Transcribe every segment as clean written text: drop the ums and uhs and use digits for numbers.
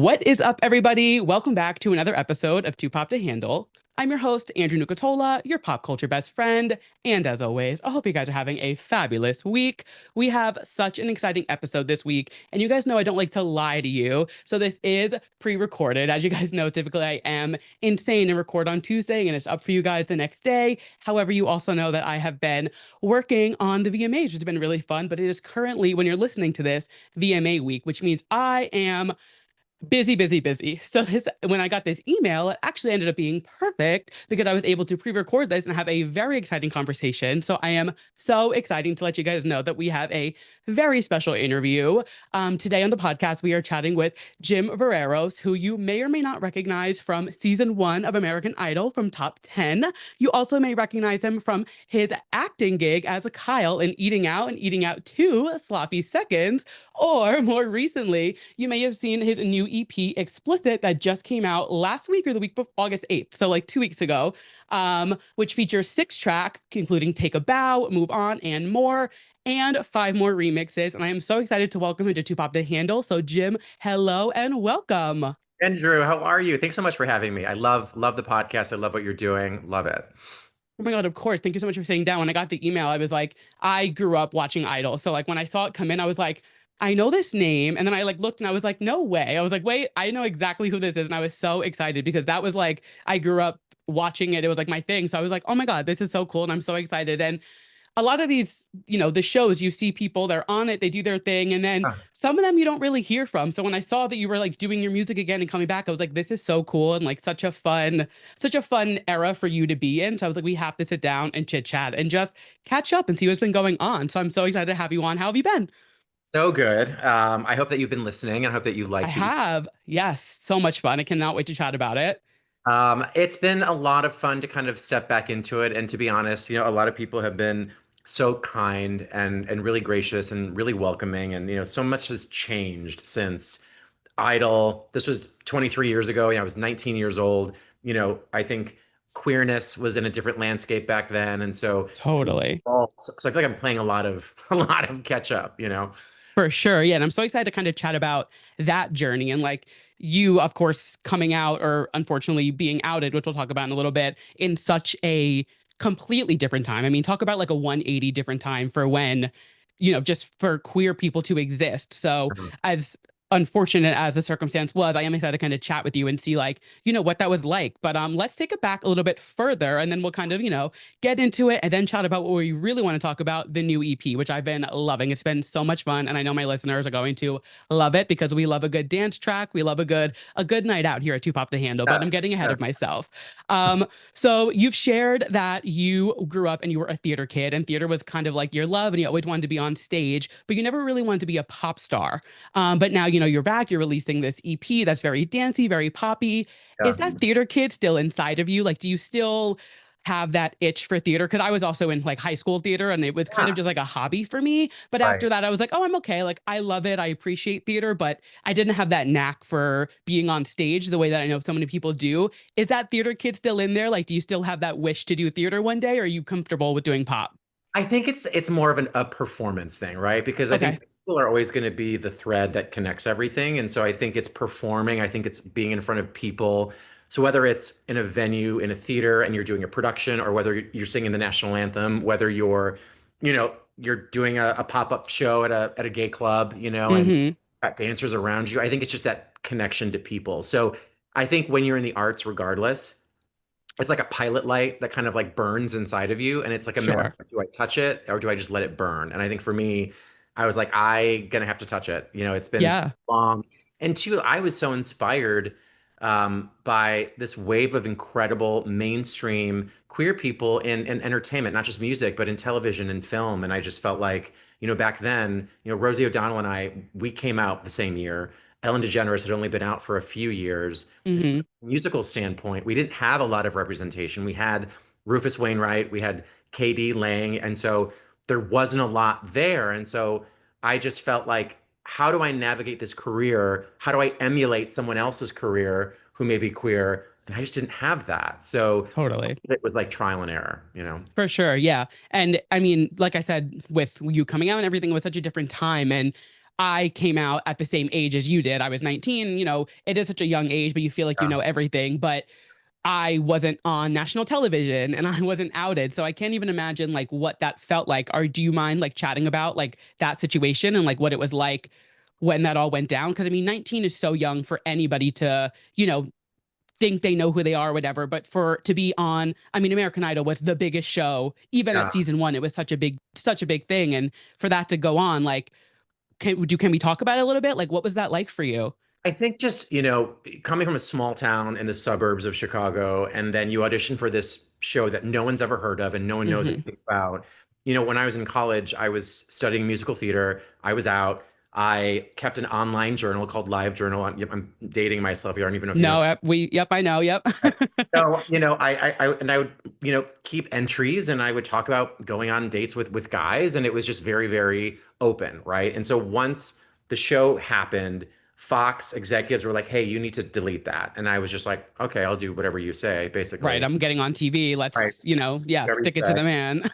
What is up, everybody? Welcome back to another episode of Too Pop to Handle. I'm your host, Andrew Nucatola, your pop culture best friend. And as always, I hope you guys are having a fabulous week. We have such an exciting episode this week, and you guys know I don't like to lie to you. So this is pre-recorded. As you guys know, typically I am insane and record on Tuesday, and it's up for you guys the next day. However, you also know that I have been working on the VMAs, which has been really fun, but it is currently, when you're listening to this, VMA week, which means I am busy, busy, busy. So when I got this email, it actually ended up being perfect because I was able to pre-record this and have a very exciting conversation. So I am so excited to let you guys know that we have a very special interview. Today on the podcast, we are chatting with Jim Verraros, who you may or may not recognize from season 1 of American Idol from Top 10. You also may recognize him from his acting gig as a Kyle in Eating Out and Eating Out 2 Sloppy Seconds. Or more recently, you may have seen his new EP Explicit that just came out last week or the week before, August 8th. So like 2 weeks ago, which features 6 tracks, including Take a Bow, Move On, and more, and 5 more remixes. And I am so excited to welcome him to Two Pop to Handle. So Jim, hello and welcome. Andrew, how are you? Thanks so much for having me. I love the podcast. I love what you're doing. Love it. Oh my God, of course. Thank you so much for sitting down. When I got the email, I was like, I grew up watching Idol. So like when I saw it come in, I was like, I know this name. And then I like looked and I was like, no way. I was like, wait, I know exactly who this is. And I was so excited because that was like, I grew up watching it. It was like my thing. So I was like, oh my God, this is so cool. And I'm so excited. And a lot of these, the shows, you see people, they're on it, they do their thing, and then Ah, some of them you don't really hear from. So when I saw that you were like doing your music again and coming back, I was like, this is so cool and like such a fun era for you to be in. So I was like, we have to sit down and chit chat and just catch up and see what's been going on. So I'm so excited to have you on. How have you been? so good. I hope that you've been listening and I hope that you I like the. have. Yes, so much fun. I cannot wait to chat about it. It's been a lot of fun to kind of step back into it. And to be honest, a lot of people have been so kind and really gracious and really welcoming. And so much has changed since Idol. This was 23 years ago. I was 19 years old. I think queerness was in a different landscape back then. And so, Totally. so I feel like I'm playing a lot of a lot of catch up. For sure. Yeah. And I'm so excited to kind of chat about that journey and like you, of course, coming out or unfortunately being outed, which we'll talk about in a little bit, in such a completely different time. I mean, talk about like a 180 different time for when, just for queer people to exist. So, as unfortunate as the circumstance was, I am excited to kind of chat with you and see like, what that was like. But let's take it back a little bit further and then we'll kind of, get into it and then chat about what we really want to talk about, the new EP, which I've been loving. It's been so much fun and I know my listeners are going to love it because we love a good dance track. We love a good night out here at Two Pop to Handle, but I'm Yes. getting ahead Yes. of myself. So you've shared that you grew up and you were a theater kid and theater was kind of like your love and you always wanted to be on stage, but you never really wanted to be a pop star. But now, you're back, you're releasing this EP that's very dancey, very poppy. Is Yeah. that theater kid still inside of you? Like, do you still have that itch for theater? Because I was also in like high school theater and it was kind of Yeah. just like a hobby for me. But after Right. that, I was like, oh, I'm okay. Like, I love it. I appreciate theater, but I didn't have that knack for being on stage the way that I know so many people do. Is that theater kid still in there? Like, do you still have that wish to do theater one day? Or are you comfortable with doing pop? I think it's more of a performance thing, right? Because I Okay. think people are always going to be the thread that connects everything. And so I think it's performing. I think it's being in front of people. So whether it's in a venue, in a theater, and you're doing a production, or whether you're singing the national anthem, whether you're doing a pop-up show at a gay club, and Mm-hmm. got dancers around you. I think it's just that connection to people. So I think when you're in the arts, regardless, it's like a pilot light that kind of like burns inside of you. And it's like a matter Sure. of, do I touch it or do I just let it burn? And I think for me, I was like, I gonna have to touch it. It's been so Yeah. long. And two, I was so inspired by this wave of incredible mainstream queer people in entertainment, not just music, but in television and film. And I just felt like, back then, Rosie O'Donnell and I, we came out the same year. Ellen DeGeneres had only been out for a few years. And Mm-hmm. from a musical standpoint, we didn't have a lot of representation. We had Rufus Wainwright, we had KD Lang, and so there wasn't a lot there. And so I just felt like, how do I navigate this career? How do I emulate someone else's career who may be queer? And I just didn't have that. So Totally. it was like trial and error. For sure, yeah. And I mean, like I said, with you coming out and everything, it was such a different time. And I came out at the same age as you did. I was 19. It is such a young age, but you feel like you Yeah. know everything. But I wasn't on national television and I wasn't outed. So I can't even imagine like what that felt like. Or do you mind like chatting about like that situation and like what it was like when that all went down? Cause I mean, 19 is so young for anybody to, think they know who they are or whatever. But for to be on, I mean, American Idol was the biggest show. Even at Yeah. season one, it was such a big thing. And for that to go on, like, can we talk about it a little bit? Like, what was that like for you? I think just, coming from a small town in the suburbs of Chicago, and then you audition for this show that no one's ever heard of and no one knows Hmm. anything about. When I was in college, I was studying musical theater. I was out. I kept an online journal called Live Journal. I'm dating myself here. I don't even know if you know. No, yep, I know, yep. So, I would, keep entries and I would talk about going on dates with guys, and it was just very, very open, right? And so once the show happened, Fox executives were like, "Hey, you need to delete that." And I was just like, "Okay, I'll do whatever you say," Right, basically. I'm getting on TV. Right. Let's, yeah, Whatever you stick it to say. the man.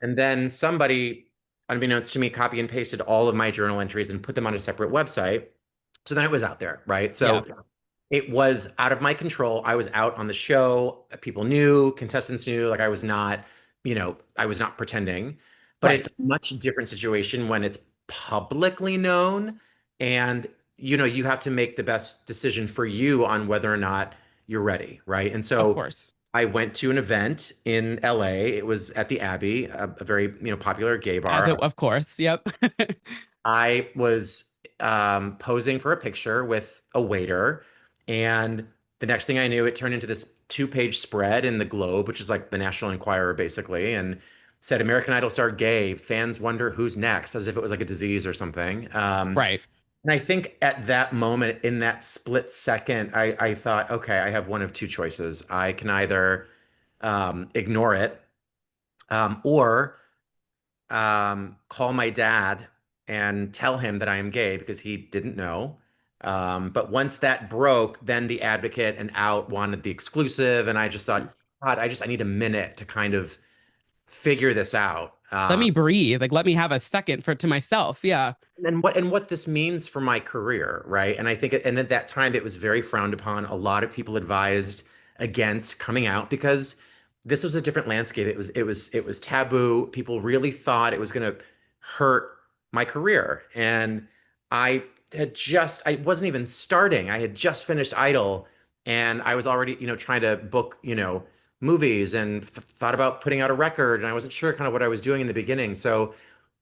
And then somebody, unbeknownst to me, copy and pasted all of my journal entries and put them on a separate website. So then it was out there, right? Yeah, So it was out of my control. I was out on the show. People knew, contestants knew, like I was not pretending. But right, it's a much different situation when it's publicly known and you have to make the best decision for you on whether or not you're ready, right? And of so course. I went to an event in LA. It was at the Abbey, a very, popular gay As bar. it, of course, yep. I was posing for a picture with a waiter, and the next thing I knew, it turned into this two-page spread in the Globe, which is like the National Enquirer, basically, and said American Idol star gay. Fans wonder who's next, as if it was like a disease or something. Right. And I think at that moment, in that split second, I thought, okay, I have one of two choices. I can either ignore it, or call my dad and tell him that I am gay because he didn't know. But once that broke, then the advocate and out wanted the exclusive, and I just thought, God, I need a minute to kind of figure this out. Let me breathe. Like, let me have a second for to myself. Yeah. And what this means for my career, right? And I think, and at that time, it was very frowned upon. A lot of people advised against coming out because this was a different landscape. It was taboo. People really thought it was going to hurt my career, and I wasn't even starting. I had just finished Idol, and I was already, trying to book, movies and thought about putting out a record, and I wasn't sure kind of what I was doing in the beginning. So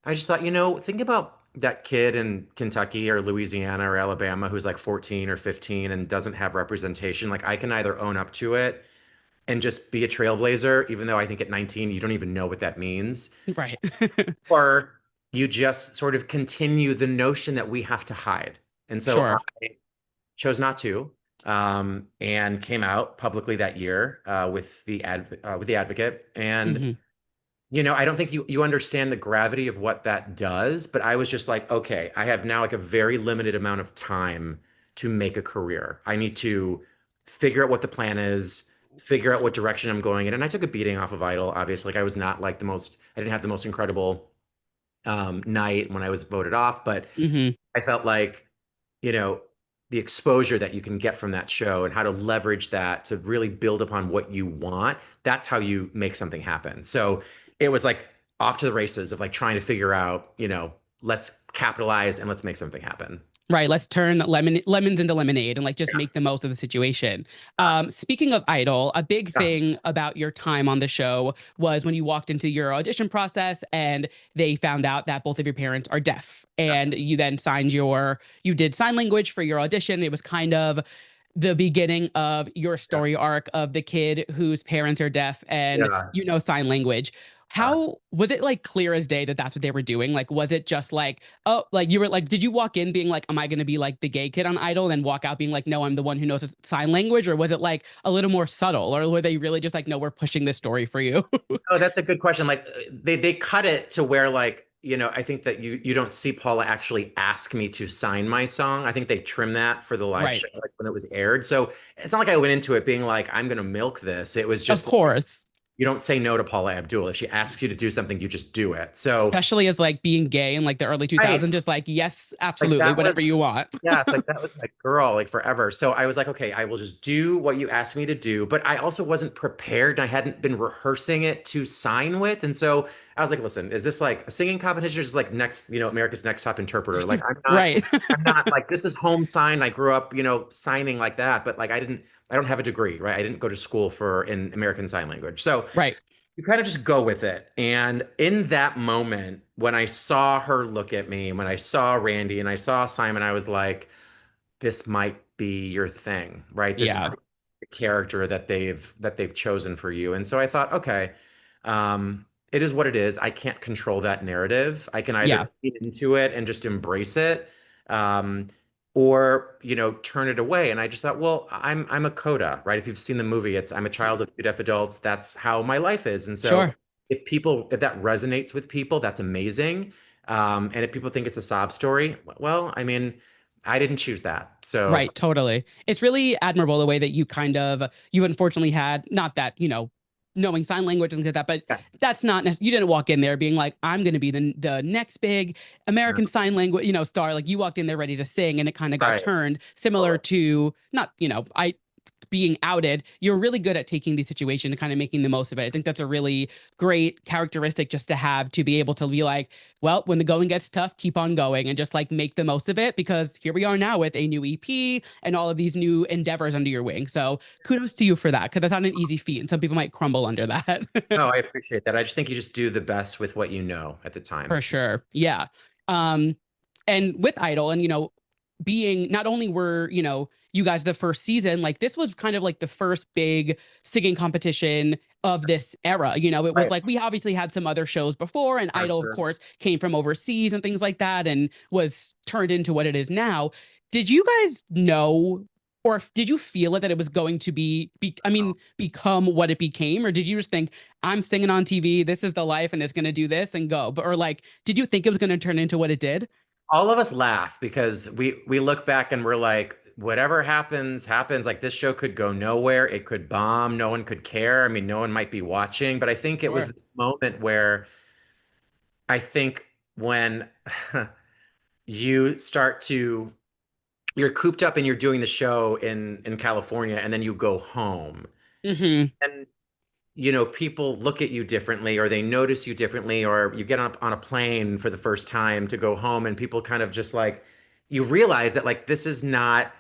I just thought, think about that kid in Kentucky or Louisiana or Alabama who's like 14 or 15 and doesn't have representation. Like, I can either own up to it and just be a trailblazer, even though I think at 19 you don't even know what that means, Right. or you just sort of continue the notion that we have to hide. And so Sure. I chose not to, and came out publicly that year with the advocate. And Hmm. I don't think you understand the gravity of what that does, but I was just like, okay, I have now like a very limited amount of time to make a career. I need to figure out what the plan is, figure out what direction I'm going in. And I took a beating off of Idol, obviously. Like, I was not like I didn't have the most incredible night when I was voted off, but Hmm. I felt like, you know, the exposure that you can get from that show and how to leverage that to really build upon what you want, that's how you make something happen. So it was like off to the races of like trying to figure out, let's capitalize and let's make something happen. Right. Let's turn lemons into lemonade and like just make the most of the situation. Speaking of Idol, a big Yeah. thing about your time on the show was when you walked into your audition process and they found out that both of your parents are deaf. And you then you did sign language for your audition. It was kind of the beginning of your Yeah. story arc of the kid whose parents are deaf and Yeah. sign language. How was it like clear as day that that's what they were doing? Like, was it just like, oh, like you were like, did you walk in being like, am I going to be like the gay kid on Idol and then walk out being like, no, I'm the one who knows sign language? Or was it like a little more subtle? Or were they really just like, no, we're pushing this story for you? Oh, that's a good question. Like, they cut it to where, like, I think that you don't see Paula actually ask me to sign my song. I think they trim that for the live Right. show, like when it was aired. So it's not like I went into it being like, I'm gonna milk this. It was Of just, course. you don't say no to Paula Abdul. If she asks you to do something, you just do it. So, Especially as like being gay in like the early 2000s, right. just like, yes, Like absolutely, that whatever was, you want. yeah, it's like that was my girl, like forever. So I was like, okay, I will just do what you asked me to do. But I also wasn't prepared. And I hadn't been rehearsing it to sign with. And so I was like, listen, is this like a singing competition or is this like next, America's Next Top Interpreter? Like Right. I'm not like this is home sign. I grew up, signing like that, but like I don't have a degree, right? I didn't go to school for in American Sign Language. So Right. you kind of just go with it. And in that moment, when I saw her look at me, when I saw Randy and I saw Simon, I was like, this might be your thing, right? This Yeah. might be the character that they've chosen for you. And so I thought, okay, it is what it is. I can't control that narrative. I can Yeah. either lean into it and just embrace it, um, or turn it away. And I just thought, well, I'm a coda, right? If you've seen the movie, it's I'm a child of two deaf adults. That's how my life is. And so Sure. if that resonates with people, that's amazing. And if people think it's a sob story, well, I mean, I didn't choose that. So Right, totally. It's really admirable the way that you unfortunately had not that, knowing sign language and things like that, but yeah, that's not you didn't walk in there being like, I'm going to be the next big yeah, American Sign Language, star. Like you walked in there ready to sing and it kind of got right. turned similar Totally. to not, I being outed, you're really good at taking the situation and kind of making the most of it. I think that's a really great characteristic just to have to be able to be like, well, when the going gets tough, keep on going and just like make the most of it because here we are now with a new EP and all of these new endeavors under your wing. So kudos to you for that because that's not an easy feat and some people might crumble under that. No, I appreciate that. I just think you just do the best with what you know at the For time. sure. Yeah. Um, and with Idol and, being not only were, you guys the first season, like this was kind of like the first big singing competition of this era. It was Right. like we obviously had some other shows before, and Idol, of Versus. course, came from overseas and things like that and was turned into what it is now. Did you guys know or did you feel it that it was going to I mean, become what it became? Or did you just think, I'm singing on TV, this is the life, and it's gonna do this and go? But or like, did you think it was gonna turn into what it did? All of us laugh because we look back and we're like, whatever happens, happens. Like this show could go nowhere. It could bomb. No one could care. I mean, no one might be watching. But I think it was Sure. this moment where I think when you start to you're cooped up and you're doing the show in California and then you go home. Mm-hmm. And people look at you differently or they notice you differently, or you get up on a plane for the first time to go home and people kind of just like, you realize that like this is not,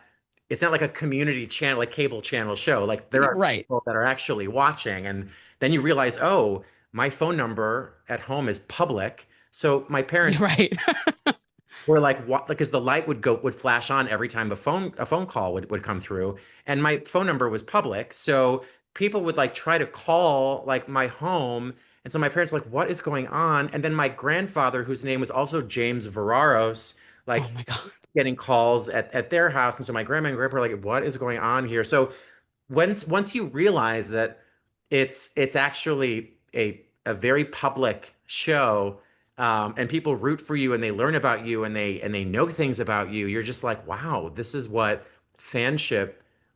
it's not like a community channel, like cable channel show. Like there are Right. people that are actually watching. And then you realize, oh, my phone number at home is public. So my parents Right. were like, what? Because the light would flash on every time a phone call would come through, and my phone number was public, so people would like try to call like my home, and so my parents were like, what is going on? And then my grandfather, whose name was also James Verraros, Oh like my God. getting calls at their house, and so my grandma and grandpa were like, what is going on here? So once you realize that it's actually a very public show, and people root for you and they learn about you and they know things about you, you're just like, wow, this is what fanship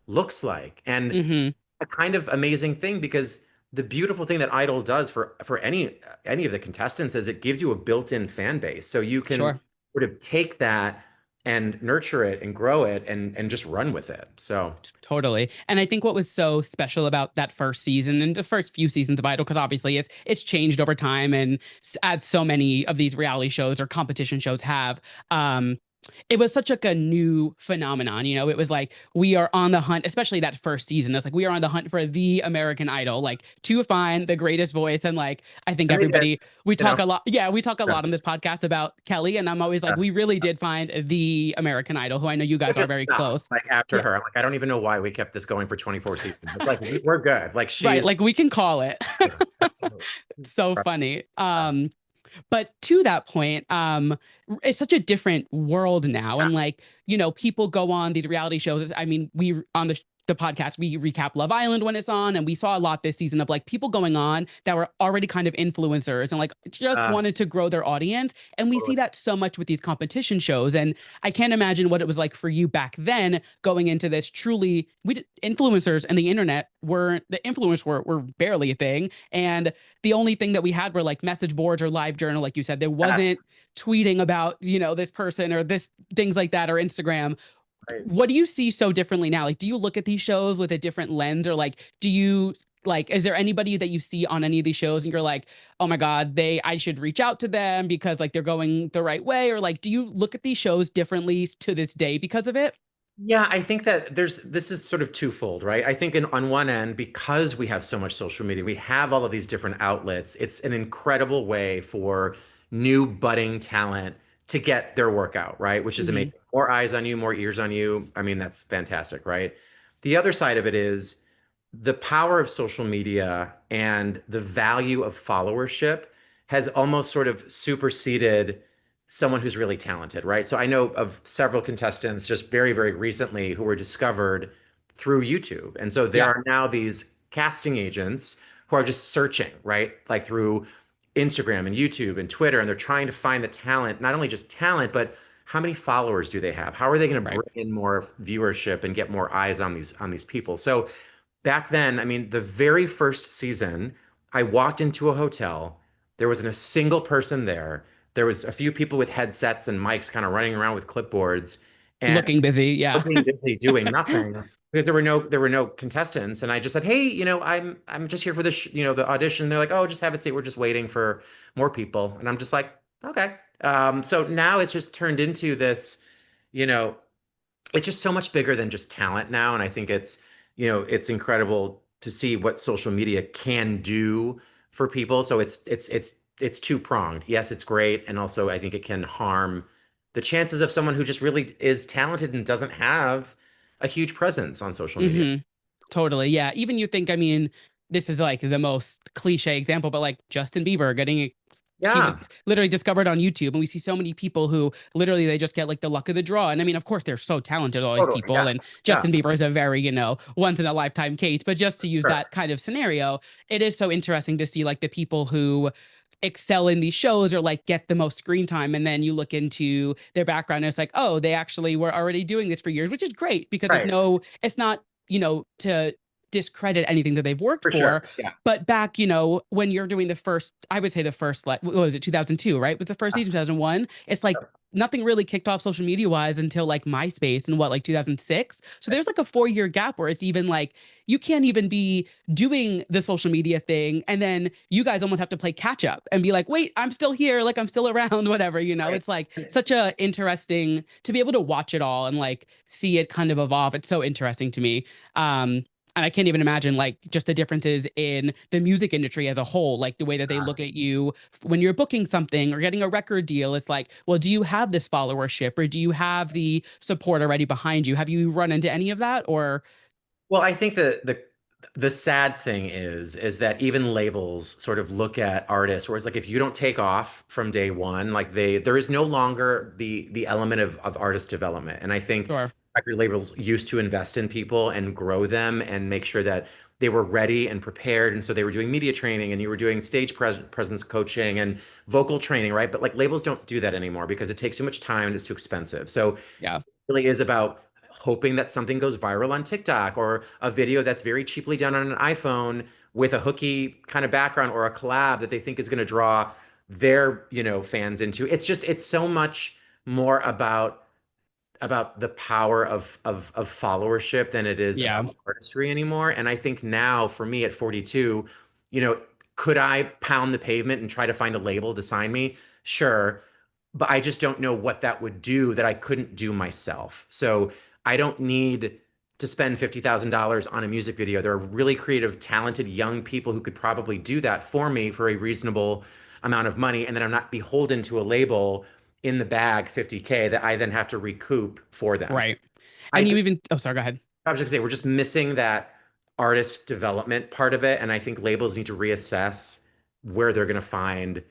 looks like. And Mm-hmm. a kind of amazing thing, because the beautiful thing that Idol does for any of the contestants is it gives you a built-in fan base. So you can Sure. sort of take that and nurture it and grow it and just run with it. So Totally. And I think what was so special about that first season and the first few seasons of Idol, because obviously it's changed over time, and as so many of these reality shows or competition shows have, um, it was such like a new phenomenon. It was like we are on the hunt, especially that first season. It's like we are on the hunt for the American Idol, like to find the greatest voice. And like I think and we did, everybody we you know. talk a lot. Yeah, we talk a Yeah. lot on this podcast about Kelly, and I'm always like, Yes. we really did find the American Idol, who I know you We guys are just very stopped close. like after Yeah, her. I'm like, I don't even know why we kept this going for 24 seasons. It's like we're good. Like right. she's Like we can call it. yeah, absolutely. So funny. But to that point, it's such a different world now. Yeah, And like, people go on these reality shows. I mean, we on the the podcast, we recap Love Island when it's on, and we saw a lot this season of like people going on that were already kind of influencers and like just Uh, wanted to grow their audience. And we see totally. that so much with these competition shows. And I can't imagine what it was like for you back then going into this. Truly, influencers and the internet were the influencers were barely a thing. And the only thing that we had were like message boards or live journal, like you said. There wasn't Yes. tweeting about, this person or this things like that or Instagram. Right. What do you see so differently now? Like, do you look at these shows with a different lens, or like, do you like, is there anybody that you see on any of these shows and you're like, oh my God, I should reach out to them because like they're going the right way? Or like, do you look at these shows differently to this day because of it? Yeah, I think that this is sort of twofold, right? I think on one end, because we have so much social media, we have all of these different outlets. It's an incredible way for new budding talent to get their work out, right? Which is Hmm. amazing. More eyes on you, more ears on you. I mean, that's fantastic, right? The other side of it is the power of social media and the value of followership has almost sort of superseded someone who's really talented, right? So I know of several contestants just very, very recently who were discovered through YouTube. And so there Yeah. are now these casting agents who are just searching, right? Like through Instagram and YouTube and Twitter, and they're trying to find the talent, not only just talent, but how many followers do they have? How are they going to Right. bring in more viewership and get more eyes on these people? So back then, I mean, the very first season, I walked into a hotel. There wasn't a single person there. There was a few people with headsets and mics kind of running around with clipboards and Looking busy. Yeah. looking busy doing nothing because there were no contestants. And I just said, "Hey, I'm just here for the audition." They're like, "Oh, just have a seat. We're just waiting for more people." And I'm just like, "Okay." So now it's just turned into this, you know, it's just so much bigger than just talent now. And I think it's incredible to see what social media can do for people. So it's two pronged. Yes, it's great. And also I think it can harm the chances of someone who just really is talented and doesn't have a huge presence on social media. Hmm. Totally. Yeah. Even you think, I mean, this is like the most cliche example, but like Justin Bieber he Yeah, was literally discovered on YouTube. And we see so many people who literally they just get like the luck of the draw. And I mean, of course, they're so talented, all these totally. people. Yeah. And Yeah. Justin Bieber is a very, once in a lifetime case. But just to use Sure. that kind of scenario, it is so interesting to see like the people who excel in these shows or like get the most screen time, and then you look into their background and it's like, oh, they actually were already doing this for years, which is great because Right. it's not, to discredit anything that they've worked For sure. for. Yeah. But back, when you're doing the first, I would say the first, like, what was it, 2002, right? Was the first season 2001? It's like nothing really kicked off social media wise until like MySpace and what, like 2006. So there's like a 4 year gap where it's even like you can't even be doing the social media thing. And then you guys almost have to play catch up and be like, wait, I'm still here. Like I'm still around, whatever, Right. It's like such a interesting to be able to watch it all and like see it kind of evolve. It's so interesting to me. And I can't even imagine like just the differences in the music industry as a whole, like the way that they look at you when you're booking something or getting a record deal. It's like, well, do you have this followership or do you have the support already behind you? Have you run into any of that or Well, I think the sad thing is that even labels sort of look at artists, whereas like if you don't take off from day one, like there is no longer the element of artist development. And I think sure? record labels used to invest in people and grow them and make sure that they were ready and prepared. And so they were doing media training and you were doing presence coaching and vocal training, right? But like labels don't do that anymore because it takes too much time and it's too expensive. So Yeah. really is about hoping that something goes viral on TikTok or a video that's very cheaply done on an iPhone with a hooky kind of background or a collab that they think is going to draw their, fans into. It's so much more about the power of followership than it is Yeah. about artistry anymore. And I think now for me at 42, you know, could I pound the pavement and try to find a label to sign me? Sure. But I just don't know what that would do that I couldn't do myself. So I don't need to spend $50,000 on a music video. There are really creative, talented young people who could probably do that for me for a reasonable amount of money. And then I'm not beholden to a label in the bag 50K that I then have to recoup for them. Right. I And you think even, oh, sorry, go ahead. I was just gonna say we're just missing that artist development part of it, and I think labels need to reassess where they're going to find,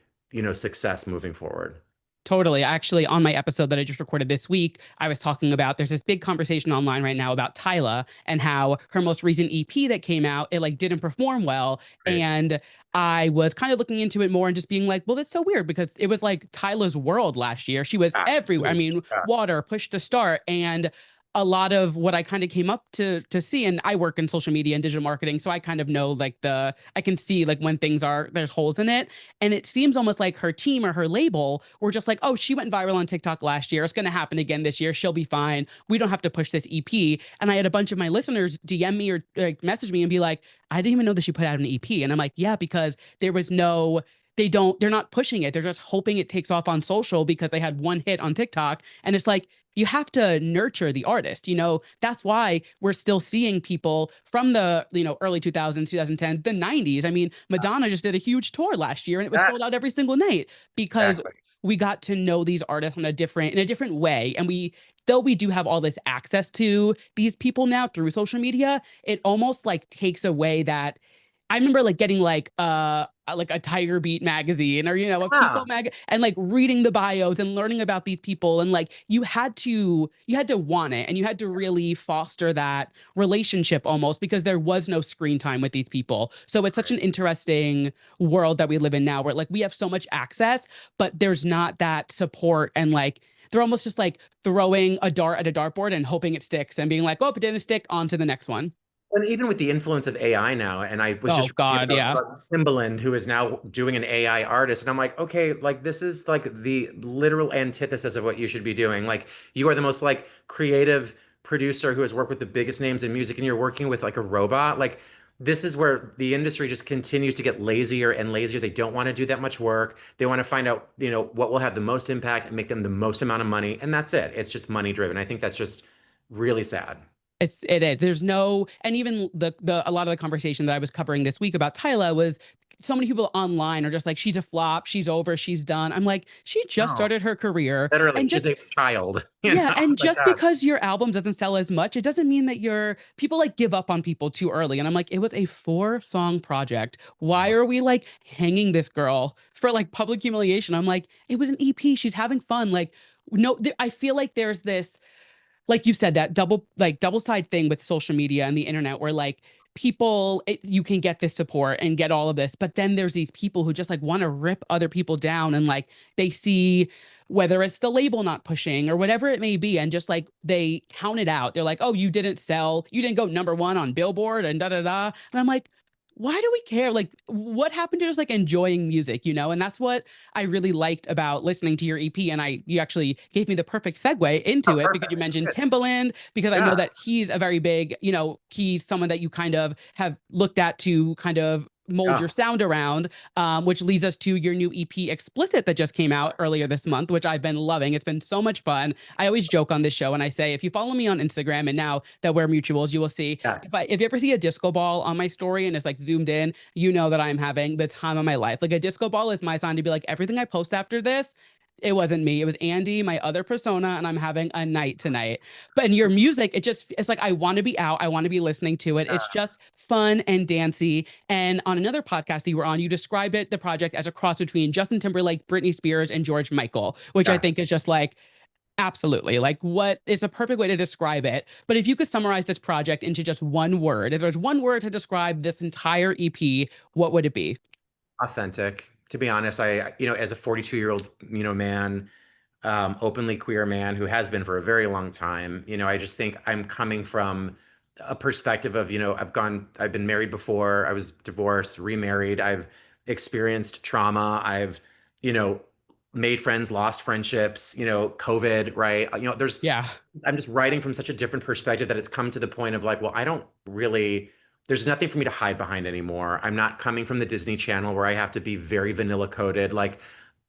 success moving forward. Totally. Actually, on my episode that I just recorded this week, I was talking about there's this big conversation online right now about Tyla and how her most recent EP that came out, it like didn't perform well. Right. And I was kind of looking into it more and just being like, well, that's so weird because it was like Tyla's world last year. She was Yeah, everywhere. I huge. mean, Yeah. Water, Push to Start, and a lot of what I kind of came up to see, and I work in social media and digital marketing, so I kind of know like I can see like when things are there's holes in it, and it seems almost like her team or her label were just like, oh, she went viral on TikTok last year. It's going to happen again this year. She'll be fine. We don't have to push this EP. And I had a bunch of my listeners DM me or like message me and be like, I didn't even know that she put out an EP. And I'm like, yeah, because there was no, they're not pushing it. They're just hoping it takes off on social because they had one hit on TikTok. And it's like, you have to nurture the artist. That's why we're still seeing people from the early 2000s, 2010, the 90s. I mean, Madonna just did a huge tour last year and it was sold out Yes, every single night because exactly. we got to know these artists in a different way. And though we do have all this access to these people now through social media, it almost like takes away that. I remember like getting like a Tiger Beat magazine or a Yeah. People and like reading the bios and learning about these people, and like you had to want it and you had to really foster that relationship almost because there was no screen time with these people. So it's such Right. an interesting world that we live in now where like we have so much access, but there's not that support, and like they're almost just like throwing a dart at a dartboard and hoping it sticks and being like, oh, it didn't stick, on to the next one. And even with the influence of AI now, and I was Oh just reading God, yeah. about Timbaland, who is now doing an AI artist, and I'm like, okay, like this is like the literal antithesis of what you should be doing. Like you are the most like creative producer who has worked with the biggest names in music, and you're working with like a robot. Like this is where the industry just continues to get lazier and lazier. They don't want to do that much work. They want to find out, what will have the most impact and make them the most amount of money, and that's it. It's just money driven. I think that's just really sad. It is. There's no, and even the a lot of the conversation that I was covering this week about Tyla was so many people online are just like, she's a flop, she's over, she's done. I'm like, she just No. started her career, Literally, and she's a just child, yeah, and Like just because your album doesn't sell as much, it doesn't mean that you're people like give up on people too early. And I'm like, it was a 4-song project. Why are we like hanging this girl for like public humiliation? I'm like, it was an EP. She's having fun. Like, no, I feel like there's this, like you said, that double side thing with social media and the internet where like you can get this support and get all of this, but then there's these people who just like want to rip other people down, and like they see whether it's the label not pushing or whatever it may be, and just like they count it out. They're like, oh, you didn't go number 1 on Billboard and da da da. And I'm like, why do we care? Like, what happened to just like enjoying music, And that's what I really liked about listening to your EP. And you actually gave me the perfect segue oh, into it because you perfect. mentioned Good. Timbaland, because I know Yeah, that he's a very big, he's someone that you kind of have looked at to kind of mold yeah, your sound around, which leads us to your new EP Explicit that just came out earlier this month, which I've been loving. It's been so much fun. I always joke on this show and I say, if you follow me on Instagram, and now that we're mutuals, you will see yes. if you ever see a disco ball on my story and it's like zoomed in, you know that I'm having the time of my life. Like a disco ball is my sign to be like, everything I post after this, it wasn't me. It was Andy, my other persona, and I'm having a night tonight. But in your music, it's like I want to be out. I want to be listening to it. It's Yeah. just fun and dancey. And on another podcast that you were on, you described the project as a cross between Justin Timberlake, Britney Spears, and George Michael, which I Yeah. think is just like absolutely like what is a perfect way to describe it. But if you could summarize this project into just one word, if there's one word to describe this entire EP, what would it be? Authentic. To be honest, as a 42-year-old, man, openly queer man who has been for a very long time, I just think I'm coming from a perspective of, I've been married before, I was divorced, remarried, I've experienced trauma, I've, you know, made friends, lost friendships, COVID, right? Yeah, I'm just writing from such a different perspective that it's come to the point of like, well, I don't really, there's nothing for me to hide behind anymore. I'm not coming from the Disney Channel where I have to be very vanilla coded. Like,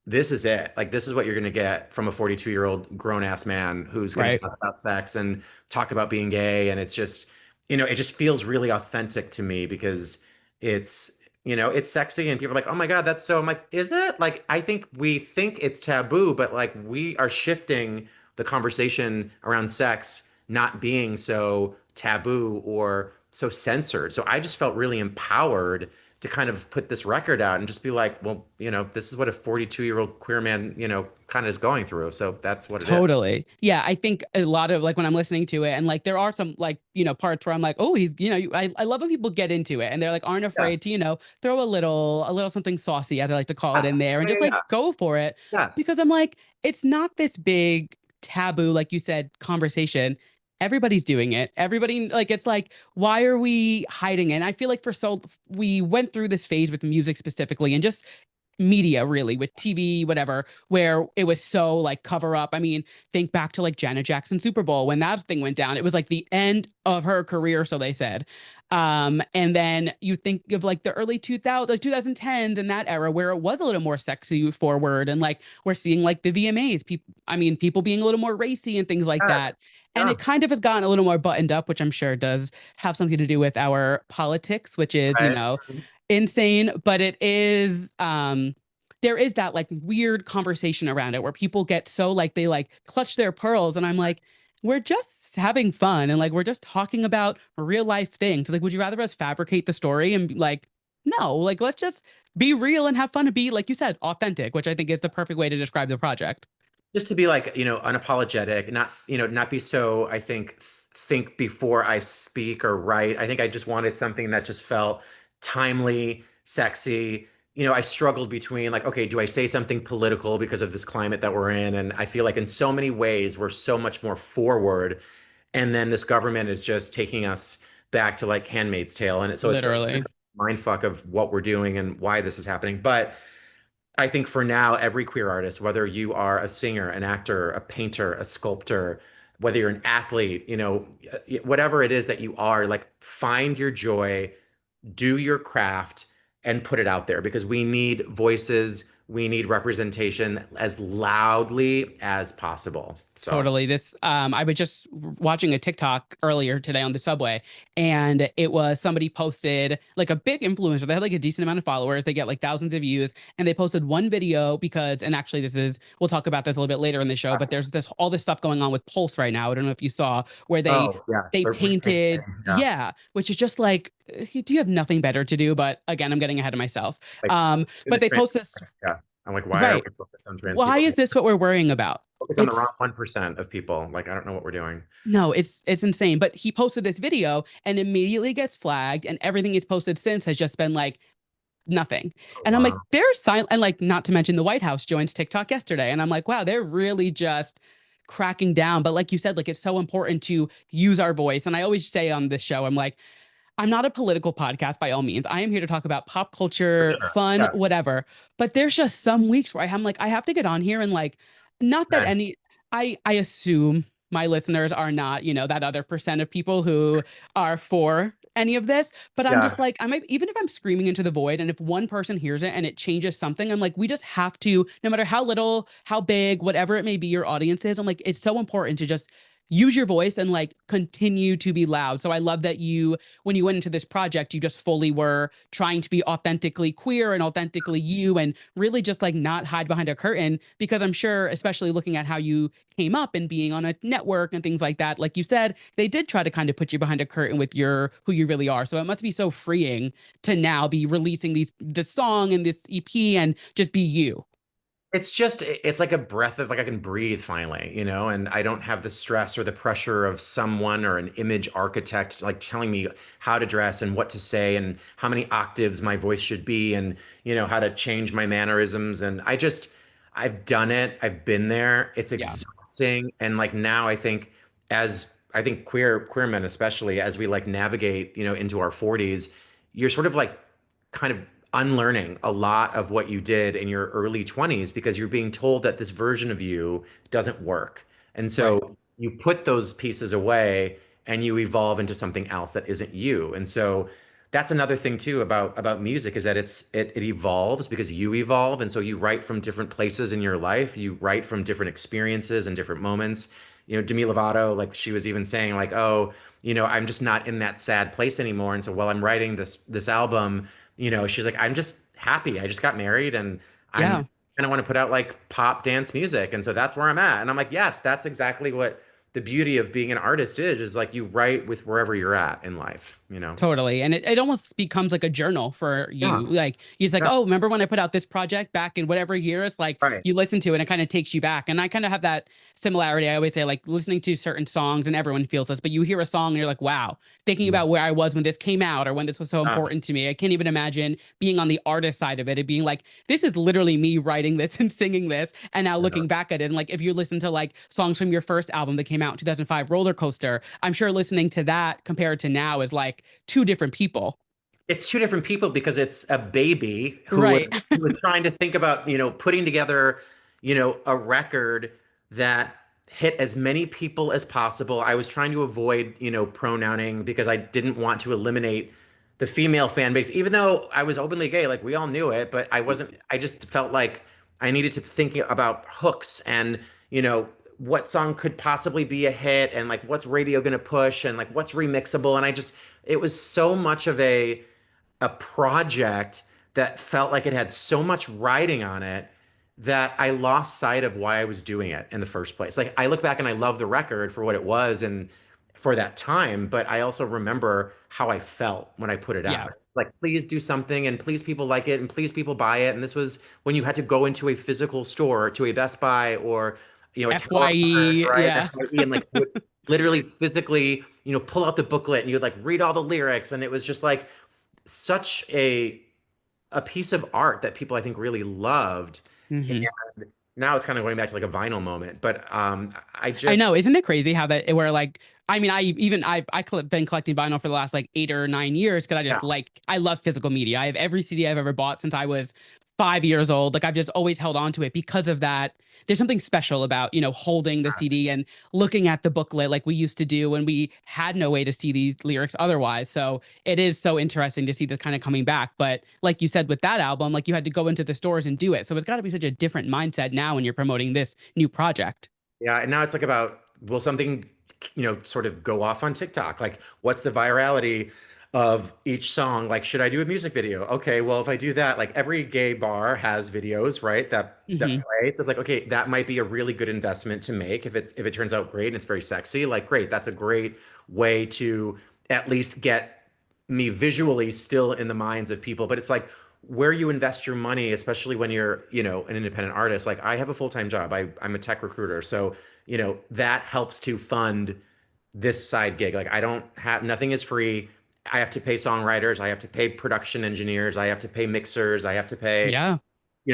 this is it. Like, this is what you're going to get from a 42-year-old grown ass man who's going to right. talk about sex and talk about being gay. And it's just, it just feels really authentic to me because it's, it's sexy and people are like, oh my God, that's so, I'm like, is it? Like, I think we think it's taboo, but like, we are shifting the conversation around sex not being so taboo or so censored. So I just felt really empowered to kind of put this record out and just be like, well, this is what a 42-year-old queer man, kind of is going through. So that's what it is. Totally. Yeah, I think a lot of like when I'm listening to it and like there are some like, parts where I'm like, oh, I love when people get into it and they're like aren't Yeah. afraid to, throw a little something saucy, as I like to call it, Yeah. in there and Yeah. just Yeah. like Yeah. go for it. Because Yes. I'm like, it's not this big taboo, like you said, conversation. Everybody's doing it. Everybody, like, it's like, why are we hiding it? And I feel like we went through this phase with music specifically and just media really with TV, whatever, where it was so like cover up. I mean, think back to like Janet Jackson Super Bowl when that thing went down. It was like the end of her career, so they said. And then you think of like the early 2000s, like 2010s and that era where it was a little more sexy forward and like we're seeing like the VMAs, people being a little more racy and things like that. Yes. And Yeah. it kind of has gotten a little more buttoned up, which I'm sure does have something to do with our politics, which is, Right. insane, but it is there is that like weird conversation around it where people get so like they like clutch their pearls and I'm like we're just having fun and like we're just talking about real life things. Like would you rather us fabricate the story and be like no, like let's just be real and have fun and be like you said authentic, which I think is the perfect way to describe the project. Just to be like, unapologetic, not be so, I think before I speak or write. I think I just wanted something that just felt timely, sexy. I struggled between like, okay, do I say something political because of this climate that we're in? And I feel like in so many ways we're so much more forward. And then this government is just taking us back to like Handmaid's Tale. And so it's kind Literally. of a mind fuck of what we're doing and why this is happening. But I think for now, every queer artist, whether you are a singer, an actor, a painter, a sculptor, whether you're an athlete, whatever it is that you are, like find your joy, do your craft, and put it out there because we need voices, we need representation as loudly as possible. So, Totally. I was just watching a TikTok earlier today on the subway, and it was somebody posted like a big influencer. They had like a decent amount of followers. They get like thousands of views, and they posted one video because, and actually, we'll talk about this a little bit later in the show, but there's all this stuff going on with Pulse right now. I don't know if you saw where they oh, yes, they they're painted, yeah, yeah, which is just like, do you have nothing better to do? But again, I'm getting ahead of myself. like in But the they trans, post this, yeah. I'm like, why are right? we focused on trans Why people? is this what we're worrying about? Focus on the wrong It's 1% of people. Like, I don't know what we're doing. No, it's insane. But he posted this video and immediately gets flagged, and everything he's posted since has just been like nothing. Oh, And I'm like, wow. they're silent. And like, not to mention the White House joins TikTok yesterday, and I'm like, wow, they're really just cracking down. But like you said, like it's so important to use our voice. And I always say on this show, I'm like, I'm not a political podcast by all means. I am here to talk about pop For culture, sure. fun, Yeah. whatever. But there's just some weeks where I'm like, I have to get on here and like, not that Okay. any, I assume my listeners are not, that other percent of people who are for any of this. But I'm just Yeah. like, even if I'm screaming into the void and if one person hears it and it changes something, I'm like, we just have to, no matter how little, how big, whatever it may be your audience is, I'm like, it's so important to just use your voice and like continue to be loud. So I love that when you went into this project, you just fully were trying to be authentically queer and authentically you and really just like not hide behind a curtain because I'm sure, especially looking at how you came up and being on a network and things like that, like you said, they did try to kind of put you behind a curtain with who you really are. So it must be so freeing to now be releasing this song and this EP and just be you. It's like a breath of like I can breathe finally, and I don't have the stress or the pressure of someone or an image architect like telling me how to dress and what to say and how many octaves my voice should be and how to change my mannerisms. And I've done it. I've been there. It's Yeah. exhausting. And like now I think queer men especially as we like navigate, into our 40s, you're sort of like kind of unlearning a lot of what you did in your early 20s because you're being told that this version of you doesn't work. And Right. so you put those pieces away and you evolve into something else that isn't you. And so that's another thing too about music is that it evolves because you evolve. And so you write from different places in your life. You write from different experiences and different moments. Demi Lovato, like she was even saying like, oh, I'm just not in that sad place anymore. And so while I'm writing this album, she's like, I'm just happy. I just got married and I'm Yeah. kind of want to put out like pop dance music. And so that's where I'm at. And I'm like, yes, that's exactly what the beauty of being an artist is like you write with wherever you're at in life, you know? Totally. And it almost becomes like a journal for Yeah. you. Like you're just like, Yeah. oh, remember when I put out this project back in whatever year? It's like Right. you listen to it and it kind of takes you back. And I kind of have that similarity. I always say, like, listening to certain songs, and everyone feels this, but you hear a song and you're like, wow, thinking Mhm. about where I was when this came out or when this was so important to me. I can't even imagine being on the artist side of it and being like, this is literally me writing this and singing this. And now Yeah. looking back at it. And like, if you listen to like songs from your first album that came out in 2005, Roller Coaster, I'm sure listening to that compared to now is like two different people. It's two different people because it's a baby Right. who was trying to think about, putting together, a record that hit as many people as possible. I was trying to avoid, pronouncing because I didn't want to eliminate the female fan base, even though I was openly gay, like we all knew it, but I just felt like I needed to think about hooks and, what song could possibly be a hit and like what's radio going to push and like what's remixable. And it was so much of a project that felt like it had so much writing on it that I lost sight of why I was doing it in the first place. Like I look back and I love the record for what it was and for that time, but I also remember how I felt when I put it Yeah. out. Like, please do something and please people like it and please people buy it. And this was when you had to go into a physical store, to a Best Buy or, a Tower of Records, FYE. right? Yeah. FYE, and like you would literally physically, pull out the booklet and you would like read all the lyrics. And it was just like, such a piece of art that people I think really loved. Hmm. And now it's kind of going back to like a vinyl moment. But I I just know. Isn't it crazy how that, where like, I mean, I've been collecting vinyl for the last like 8 or 9 years because I yeah. just like, I love physical media. I have every CD I've ever bought since I was 5 years old. Like I've just always held on to it because of that. There's something special about, holding the Yes. CD and looking at the booklet like we used to do when we had no way to see these lyrics otherwise. So it is so interesting to see this kind of coming back. But like you said with that album, like you had to go into the stores and do it. So it's got to be such a different mindset now when you're promoting this new project. Yeah, and now it's like about will something, sort of go off on TikTok? Like, what's the virality of each song? Like, should I do a music video? Okay, well, if I do that, like every gay bar has videos, right? That Hmm. play. So it's like, okay, that might be a really good investment to make if it turns out great and it's very sexy. Like, great, that's a great way to at least get me visually still in the minds of people. But it's like where you invest your money, especially when you're, an independent artist. Like I have a full-time job. I'm a tech recruiter. So, that helps to fund this side gig. Like I don't have nothing is free. I have to pay songwriters, I have to pay production engineers, I have to pay mixers, I have to pay, Yeah.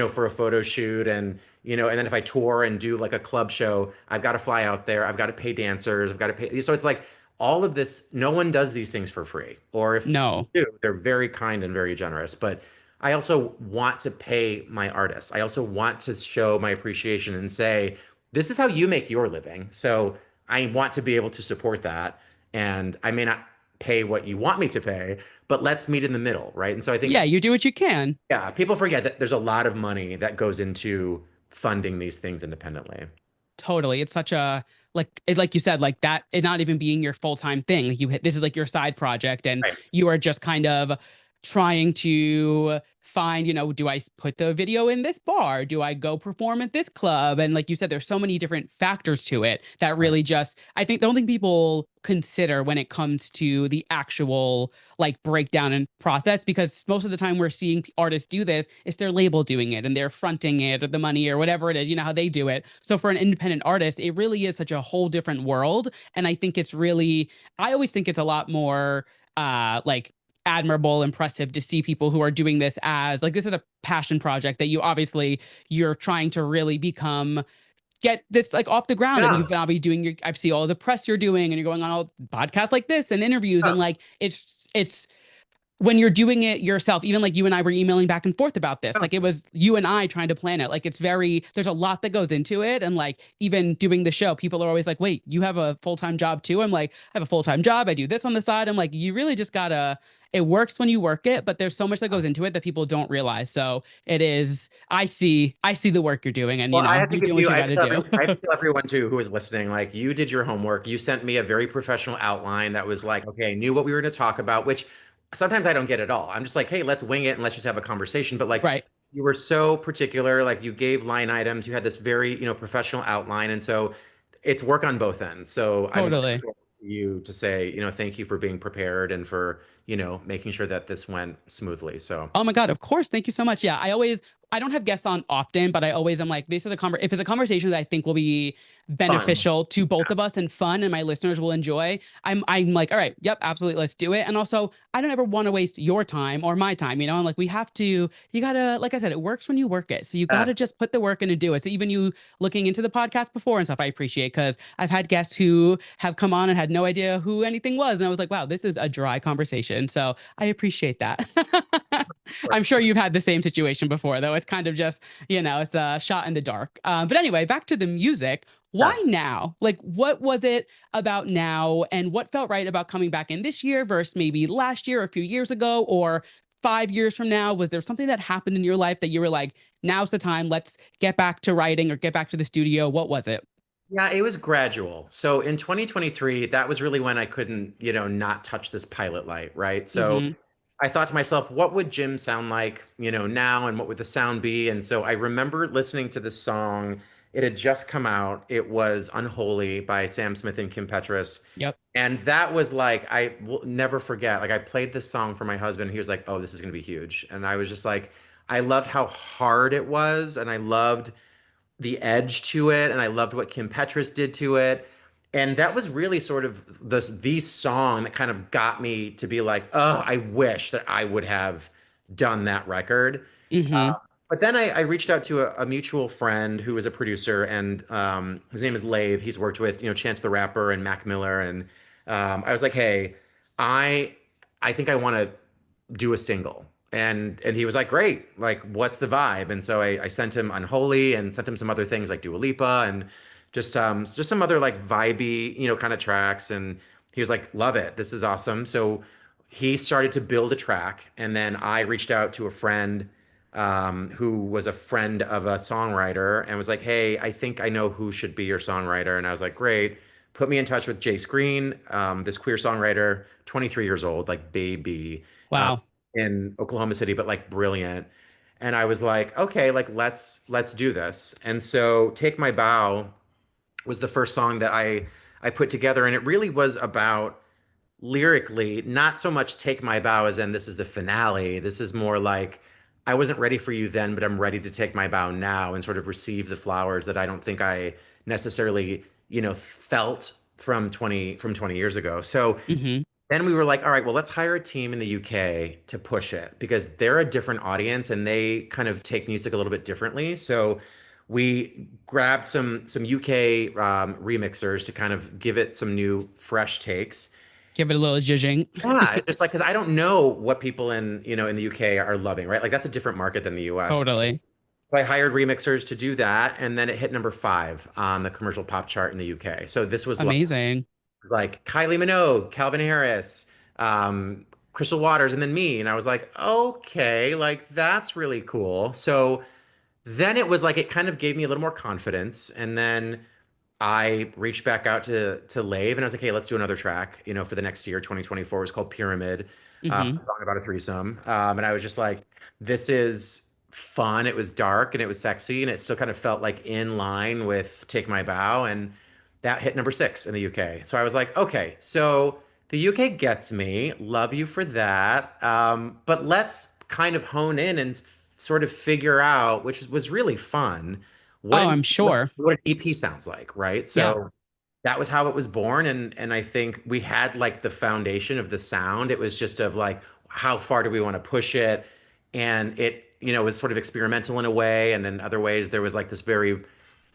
for a photo shoot and and then if I tour and do like a club show, I've got to fly out there, I've got to pay dancers, I've got to pay. So it's like all of this, no one does these things for free. Or if they No. do, they're very kind and very generous. But I also want to pay my artists. I also want to show my appreciation and say, this is how you make your living. So I want to be able to support that. And I may not pay what you want me to pay, but let's meet in the middle, right? And so I Yeah, think you do what you can. yeah, people forget that there's a lot of money that goes into funding these things independently. Totally. It's such a like you said, like that, it not even being your full-time thing. Like this is like your side project and Right. you are just kind of trying to find, do I put the video in this bar? Do I go perform at this club? And like you said, there's so many different factors to it that Right. really just, I think the only thing people consider when it comes to the actual like breakdown and process, because most of the time we're seeing artists do this, it's their label doing it and they're fronting it or the money or whatever it is, how they do it. So for an independent artist, it really is such a whole different world. And I think it's really, I always think it's a lot more like admirable, impressive to see people who are doing this as like this is a passion project that you're trying to really become get this like off the ground and Yeah. you've now be doing your I see all the press you're doing and you're going on all podcasts like this and interviews Yeah. and like it's when you're doing it yourself, even like you and I were emailing back and forth about this, Yeah. like it was you and I trying to plan it. Like there's a lot that goes into it. And like even doing the show, people are always like, wait, you have a full time job too? I'm like, I have a full time job. I do this on the side. I'm like, you really just gotta, it works when you work it, but there's so much that goes into it that people don't realize. So it is, I see the work you're doing and Well, you're doing what you got to do. I have to tell everyone too who is listening, like you did your homework. You sent me a very professional outline that was like, okay, I knew what we were going to talk about, which sometimes I don't get at all. I'm just like, hey, let's wing it and let's just have a conversation. But like Right. you were so particular, like you gave line items, you had this very, professional outline. And so it's work on both ends. So I'm Totally. grateful to you to say, thank you for being prepared and for, making sure that this went smoothly. So Oh my God, of course. Thank you so much. Yeah, I don't have guests on often, but I always am like, this is if it's a conversation that I think will be fun. beneficial to both of us and fun and my listeners will enjoy, I'm like, all right, yep, absolutely, let's do it. And also, I don't ever want to waste your time or my time, I'm like, you gotta, like I said, it works when you work it. So you gotta Yes. just put the work in and do it. So even you looking into the podcast before and stuff, I appreciate because I've had guests who have come on and had no idea who anything was. And I was like, wow, this is a dry conversation. So I appreciate that. I'm sure you've had the same situation before, though. It's kind of just, it's a shot in the dark. But anyway, back to the music. Why Yes. now? Like, what was it about now and what felt right about coming back in this year versus maybe last year or a few years ago or 5 years from now? Was there something that happened in your life that you were like, now's the time, let's get back to writing or get back to the studio? What was it? Yeah, it was gradual. So in 2023, that was really when I couldn't, not touch this pilot light, right? So Mm-hmm. I thought to myself, what would Jim sound like, now, and what would the sound be? And so I remember listening to this song. It had just come out. It was Unholy by Sam Smith and Kim Petras. Yep. And that was like, I will never forget. Like, I played this song for my husband. He was like, oh, this is going to be huge. And I was just like, I loved how hard it was. And I loved the edge to it, and I loved what Kim Petras did to it. And that was really sort of the song that kind of got me to be like, oh, I wish that I would have done that record. Mm-hmm. But then I reached out to a mutual friend who was a producer, and his name is Lave. He's worked with, Chance the Rapper and Mac Miller, and I was like, hey, I I think I want to do a single. And he was like, great, like what's the vibe? And so I sent him Unholy and sent him some other things like Dua Lipa and just some other like vibey, kind of tracks. And he was like, love it. This is awesome. So he started to build a track. And then I reached out to a friend who was a friend of a songwriter and was like, hey, I think I know who should be your songwriter. And I was like, great. Put me in touch with Jay Screen, this queer songwriter, 23 years old, like baby. Um, Wow. in Oklahoma City, but like brilliant. And I was like, okay, like let's do this. And so Take My Bow was the first song that I put together, and it really was about lyrically, not so much Take My Bow as in this is the finale. This is more like I wasn't ready for you then, but I'm ready to take my bow now and sort of receive the flowers that I don't think I necessarily, felt from 20 years ago. So Mm-hmm. then we were like, all right, well, let's hire a team in the UK to push it because they're a different audience and they kind of take music a little bit differently. So we grabbed some UK remixers to kind of give it some new, fresh takes. Give it a little zhuzhing. Yeah, just like because I don't know what people in in the UK are loving, right? Like that's a different market than the US. Totally. So I hired remixers to do that, and then it hit number 5 on the commercial pop chart in the UK. So this was Amazing. like Kylie Minogue, Calvin Harris, Crystal Waters, and then me. And I was like, okay, like that's really cool. So then it was like it kind of gave me a little more confidence. And then I reached back out to Lave and I was like, hey, let's do another track, for the next year, 2024. It's called Pyramid. Mm-hmm. It's a song about a threesome. And I was just like, this is fun. It was dark and it was sexy and it still kind of felt like in line with Take My Bow. And that hit number 6 in the UK. So I was like, okay, so the UK gets me. Love you for that. But let's kind of hone in and sort of figure out, which was really fun, what Oh, an I'm sure. what an EP sounds like, right? Yeah. So that was how it was born, and I think we had like the foundation of the sound. It was just of like how far do we want to push it, and it was sort of experimental in a way, and in other ways there was like this very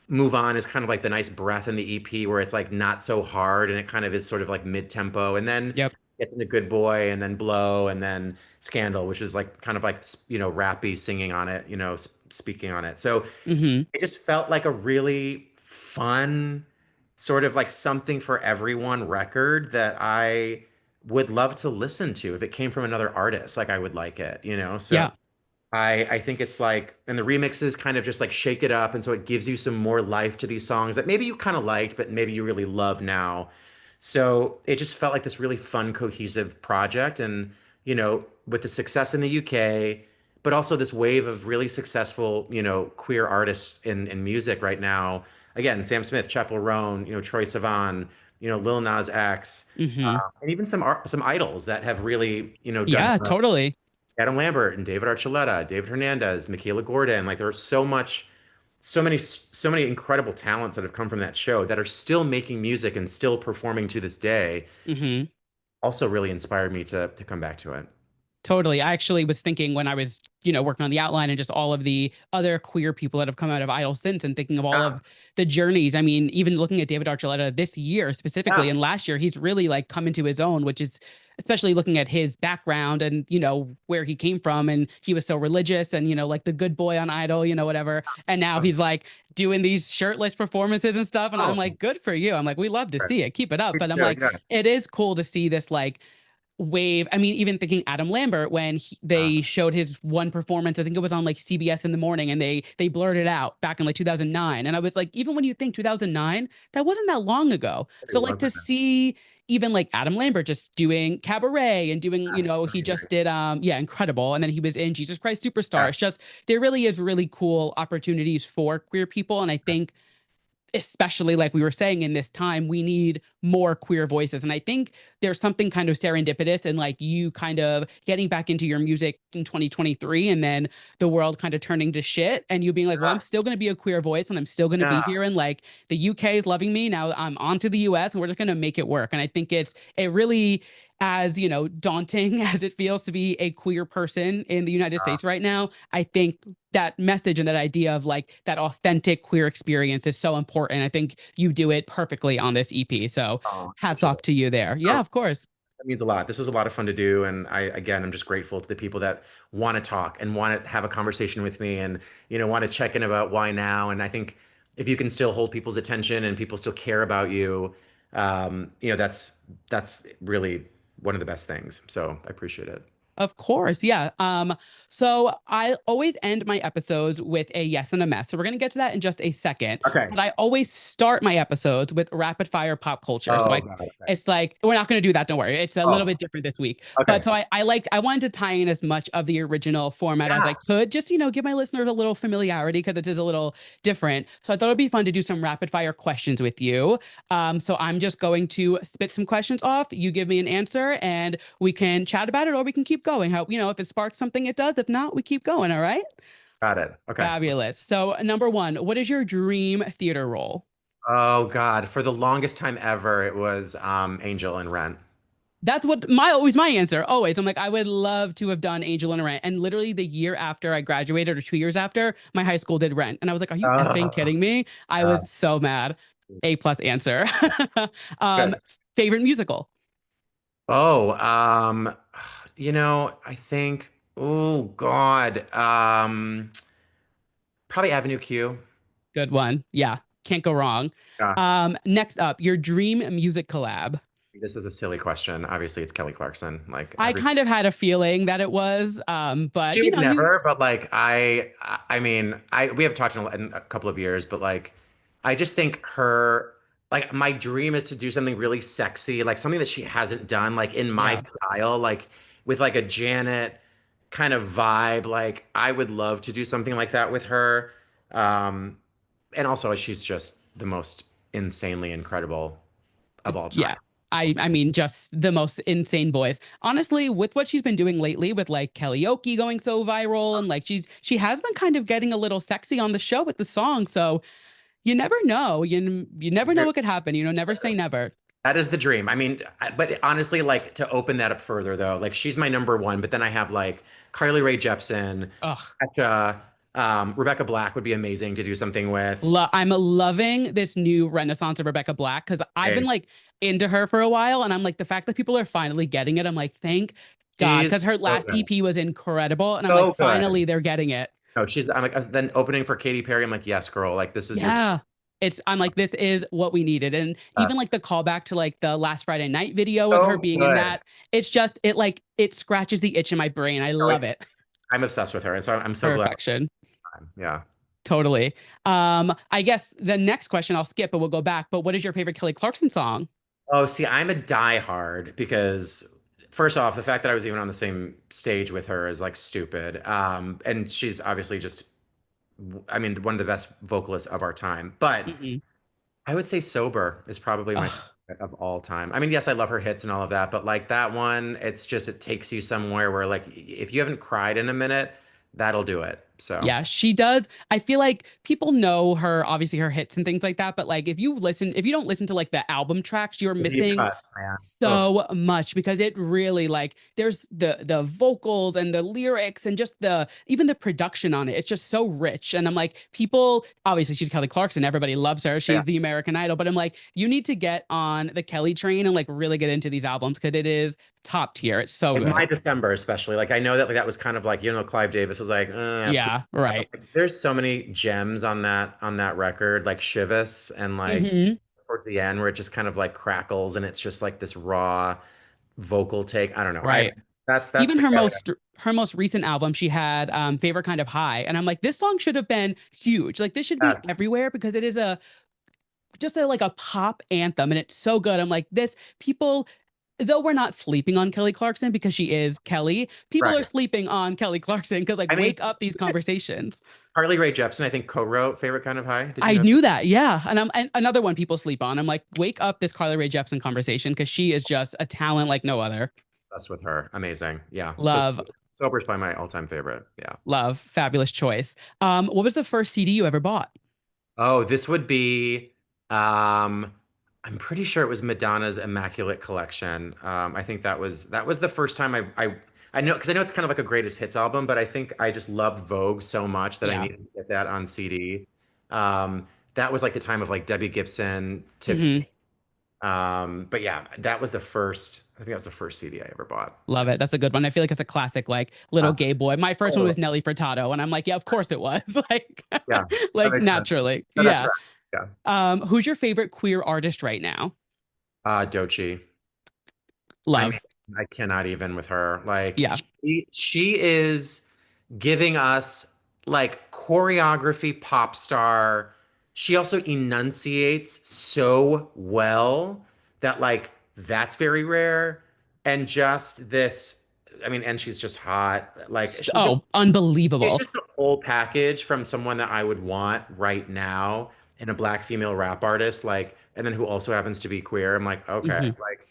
move on is kind of like the nice breath in the EP where it's like not so hard and it kind of is sort of like mid-tempo and then Yep. gets into Good Boy and then Blow and then Scandal, which is like kind of like rappy singing on it, speaking on it. So Mm-hmm. it just felt like a really fun sort of like something for everyone record that I would love to listen to if it came from another artist. Like I would like it. So Yeah. I think it's like, and the remixes kind of just like shake it up. And so it gives you some more life to these songs that maybe you kind of liked, but maybe you really love now. So it just felt like this really fun, cohesive project. And, with the success in the UK, but also this wave of really successful, queer artists in music right now, again, Sam Smith, Chappell Roan, Troye Sivan, Lil Nas X, Hmm. and even some idols that have really, done Yeah, totally. Adam Lambert and David Archuleta, David Hernandez, Michaela Gordon. Like there's so many incredible talents that have come from that show that are still making music and still performing to this day. Hmm. Also really inspired me to come back to it. Totally. I actually was thinking when I was, working on the outline and just all of the other queer people that have come out of Idol since and thinking of all Yeah, of the journeys. I mean, even looking at David Archuleta this year specifically yeah, and last year, he's really like come into his own, which is especially looking at his background and, where he came from. And he was so religious and, like the good boy on Idol, whatever. And now oh, he's like doing these shirtless performances and stuff. And I'm oh, like, good for you. I'm like, we love to right. see it. Keep it up. Me But I'm too, like, yes. it is cool to see this like wave. I mean, even thinking Adam Lambert when Uh, they showed his one performance, I think it was on like CBS in the morning, and they blurred it out back in like 2009. And I was like, even when you think 2009, that wasn't that long ago. it So like to wasn't. see even like Adam Lambert just doing cabaret and doing, Yes, he amazing. just did yeah, incredible. And then he was in Jesus Christ Superstar. Yeah. It's just there really is really cool opportunities for queer people. And I think especially like we were saying in this time we need more queer voices, and I think there's something kind of serendipitous and like you kind of getting back into your music in 2023 and then the world kind of turning to shit and you being like, well, I'm still going to be a queer voice and I'm still going to be Yeah. here, and like the UK is loving me now, I'm on to the US and we're just going to make it work. And I think it really, as daunting as it feels to be a queer person in the United Uh, States right now, I think that message and that idea of like that authentic queer experience is so important. I think you do it perfectly on this EP. So hats appreciate off it. to you there. Yeah, Oh, of course. that means a lot. This was a lot of fun to do, and again, I'm just grateful to the people that want to talk and want to have a conversation with me, and want to check in about why now. And I think if you can still hold people's attention and people still care about you, that's really one of the best things. So I appreciate it. Of course. Yeah. So I always end my episodes with a yes and a mess. So we're gonna get to that in just a second. Okay. But I always start my episodes with rapid fire pop culture. So Oh I God. Okay. it's like we're not gonna do that, don't worry. It's a little Oh. bit different this week. But Okay. so I wanted to tie in as much of the original format as I Yeah. could, just give my listeners a little familiarity because it is a little different. So I thought it'd be fun to do some rapid fire questions with you. So I'm just going to spit some questions off. You give me an answer and we can chat about it or we can keep going. How, if it sparks something, it does. If not, we keep going. All right. Got it. Okay. Fabulous. So, number one, what is your dream theater role? Oh God. For the longest time ever, it was Angel and Rent. That's what my always my answer. Always. I'm like, I would love to have done Angel and Rent. And literally the year after I graduated, or 2 years after, my high school did Rent. And I was like, are you effing Oh, kidding me? I God. was so mad. A plus answer. um, Good. favorite musical. Oh, I think, oh God, probably Avenue Q. Good one. Yeah. Can't go wrong. Yeah. Next up, your dream music collab. This is a silly question. Obviously, it's Kelly Clarkson. Like I every kind of had a feeling that it was, but She would you never, but like I mean, we have talked in a couple of years, but like I just think her like my dream is to do something really sexy, like something that she hasn't done, like in my yeah, style, like with like a Janet kind of vibe. Like I would love to do something like that with her. Um, and also she's just the most insanely incredible of all time. yeah. I mean, just the most insane voice. Honestly, with what she's been doing lately, with like karaoke going so viral, and like she has been kind of getting a little sexy on the show with the song. So you never know. You never know what could happen. Never say never. That is the dream. I mean, but honestly, like to open that up further though, like she's my number one, but then I have like Carly Rae Jepsen, Ugh. Kesha, Rebecca Black would be amazing to do something with. I'm loving this new renaissance of Rebecca Black because I've been Hey, like into her for a while, and I'm like the fact that people are finally getting it. I'm like, thank God, she's because her so last good. EP was incredible, and I'm like, So good. finally they're getting it. No, I'm like, then opening for Katy Perry, I'm like, yes, girl, like this is your Yeah. I'm like, this is what we needed. And even like best. the callback to like the last Friday night video with her So being in good. that, it's just, it scratches the itch in my brain. I No, love it. I'm obsessed with her. And so I'm so glad. Perfection. Yeah. Totally. I guess the next question I'll skip, but we'll go back. But what is your favorite Kelly Clarkson song? Oh, see, I'm a diehard because first off, the fact that I was even on the same stage with her is like stupid. And she's obviously just I mean, one of the best vocalists of our time. But Hmm. I would say Sober is probably my Oh, favorite of all time. I mean, yes, I love her hits and all of that, but like that one, it's just it takes you somewhere where like if you haven't cried in a minute, that'll do it. So yeah, she does. I feel like people know her, obviously her hits and things like that, but like if you don't listen to like the album tracks, you're the deep missing cuts, man. Ugh. so much because it really like there's the vocals and the lyrics and just the even the production on it. It's just so rich. And I'm like, people obviously she's Kelly Clarkson, everybody loves her. Yeah. She's the American Idol, but I'm like, you need to get on the Kelly train and like really get into these albums because it is top tier. It's so Like My good. December, especially. Like I know that like that was kind of like, Clive Davis was like, Yeah, but right. like, there's so many gems on that record, like Shivas and like Hmm. towards the end where it just kind of like crackles and it's just like this raw vocal take. I don't know. I Right. that's Even the Kelly. her most recent album, she had Favorite Kind of High. And I'm like, this song should have been huge. Like this should be That's everywhere because it is a just a like a pop anthem and it's so good. I'm like, this people, though we're not sleeping on Kelly Clarkson because she is Kelly, people are right. sleeping on Kelly Clarkson because like I mean, wake up these conversations. Carly Rae Jepsen, I think, co-wrote Favorite Kind of High. Did you I know? knew that, yeah. And another one people sleep on. I'm like, wake up this Carly Rae Jepsen conversation because she is just a talent like no other. Obsessed with her. Amazing. Yeah. So Love, Sober's probably my all-time favorite. Yeah. love, fabulous choice. What was the first CD you ever bought? Oh, this would be um I'm pretty sure it was Madonna's Immaculate Collection. I think that was the first time I know because I know it's kind of like a greatest hits album, but I think I just loved Vogue so much that I Yeah. needed to get that on CD. That was like the time of like Debbie Gibson, Hmm. Tiffany. But yeah, that was the first, I think that was the first CD I ever bought. Love Yeah. it. That's a good one. I feel like it's a classic, like little Classic. gay boy. My first one Totally. was Nelly Furtado, and I'm like, yeah, of course it was. Like, Yeah. That like makes sense. naturally. No, that's Yeah. right. Yeah. Who's your favorite queer artist right now? Doechii. I mean, Love. I cannot even with her. Like Yeah. she is giving us like choreography pop star. She also enunciates so well that like that's very rare. And just this, I mean, and she's just hot. Like she's just Oh, it's unbelievable. just the whole package from someone that I would want right now in a black female rap artist, like, and then who also happens to be queer. I'm like, okay, Mhm. like,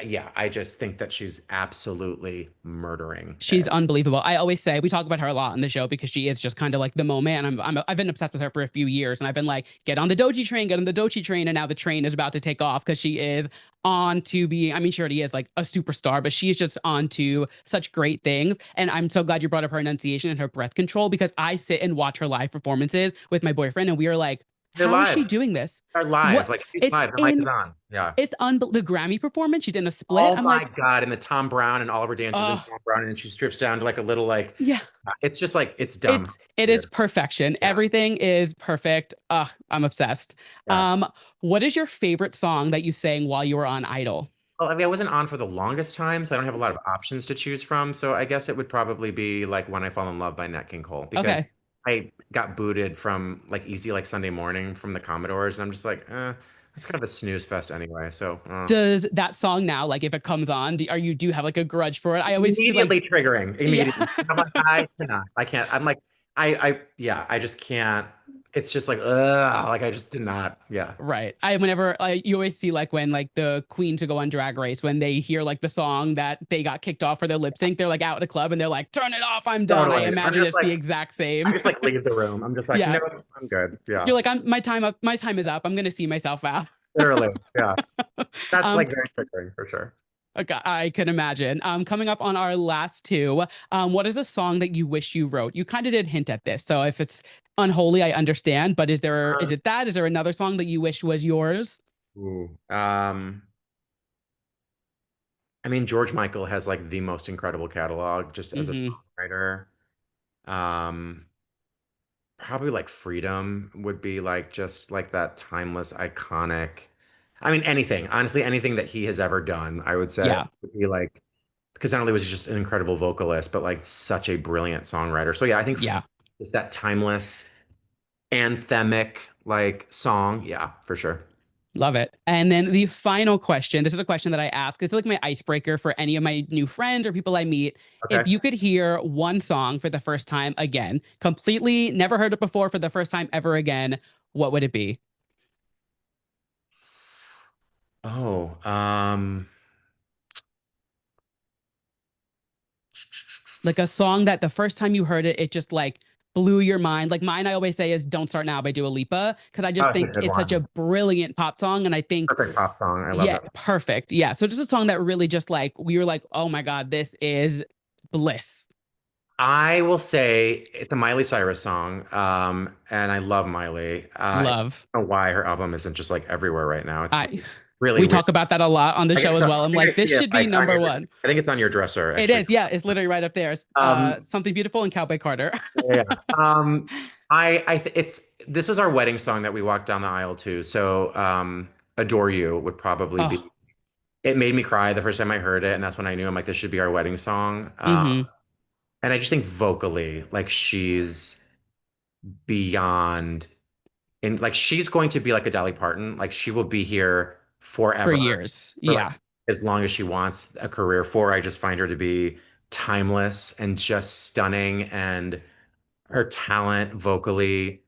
yeah, I just think that she's absolutely murdering She's it. unbelievable. I always say we talk about her a lot on the show because she is just kind of like the moment. And I've been obsessed with her for a few years, and I've been like, get on the Doji train, get on the Doji train, and now the train is about to take off because she is on to be. I mean, she already is like a superstar, but she is just on to such great things. And I'm so glad you brought up her enunciation and her breath control because I sit and watch her live performances with my boyfriend, and we are like, They're how is she live. doing this? They're live. What Like she's it's live. The mic is in on. Yeah. the Grammy performance. She's in a split. Oh I'm my like, God. And the Tom Brown and Oliver dances in oh Tom Brown and she strips down to like a little like yeah. it's just like it's dumb. It is Weird. perfection. Yeah. Everything is perfect. Ugh, I'm obsessed. Yes. What is your favorite song that you sang while you were on Idol? Well, I mean, I wasn't on for the longest time, so I don't have a lot of options to choose from. So I guess it would probably be like When I Fall in Love by Nat King Cole because Okay. I got booted from like Easy Like Sunday Morning from the Commodores. And I'm just like, that's kind of a snooze fest anyway. So Does that song now, like if it comes on, do you have like a grudge for it? I always used to like, immediately triggering, yeah. immediately. I'm like, I cannot, I can't. I'm like, yeah, I just can't. It's just like, like I just did not. Yeah. Right. I whenever you always see like when like the queen to go on Drag Race when they hear like the song that they got kicked off for their lip sync, they're like out at a club and they're like, turn it off, I'm done. I Totally. imagine it's the exact I same. just like leave the room. I'm just like, Yeah. no, I'm good. Yeah. You're like, I'm my time is up. I'm gonna see myself out. Literally. Yeah. That's um, like very triggering for sure. Okay, I can imagine. Coming up on our last two, what is a song that you wish you wrote? You kind of did hint at this, so if it's unholy, I understand. But is Uh, it that? Is there another song that you wish was yours? ooh. I mean, George Michael has like the most incredible catalog just as a Hmm. songwriter. Um, Probably like Freedom would be like just like that timeless, iconic. I mean, anything, honestly, anything that he has ever done, I would say Yeah, would be like, because not only was he just an incredible vocalist, but like such a brilliant songwriter. So yeah, I think yeah. just that timeless, anthemic like song. Yeah, for sure. Love it. And then the final question, this is a question that I ask. This is like my icebreaker for any of my new friends or people I meet. If Okay. you could hear one song for the first time again, completely never heard it before for the first time ever again, what would it be? Oh, Like a song that the first time you heard it, it just like blew your mind. Like mine, I always say is "Don't Start Now" by Dua Lipa because I just that's a think good it's such a one. brilliant pop song, and I think Perfect pop song. I love yeah, that. perfect. Yeah, so just a song that really just like we were like, oh my god, this is bliss. I will say it's a Miley Cyrus song, and I love Miley. I Love. don't know why her album isn't just like everywhere right now. It's I really we weird. talk about that a lot on the show as well. I I'm think I like, this see it should be like on number one. I think it's on your dresser It actually. is, yeah, it's literally right up there. Um, Something Beautiful and Cowboy Carter. yeah. It's this was our wedding song that we walked down the aisle to. So, "Adore You" would probably be. Oh, It made me cry the first time I heard it, and that's when I knew I'm like, this should be our wedding song. mm-hmm, And I just think vocally, like she's beyond, and like she's going to be like a Dolly Parton. Like she will be here for forever, years. for like Yeah, as long as she wants a career for. I just find her to be timeless and just stunning, and her talent vocally,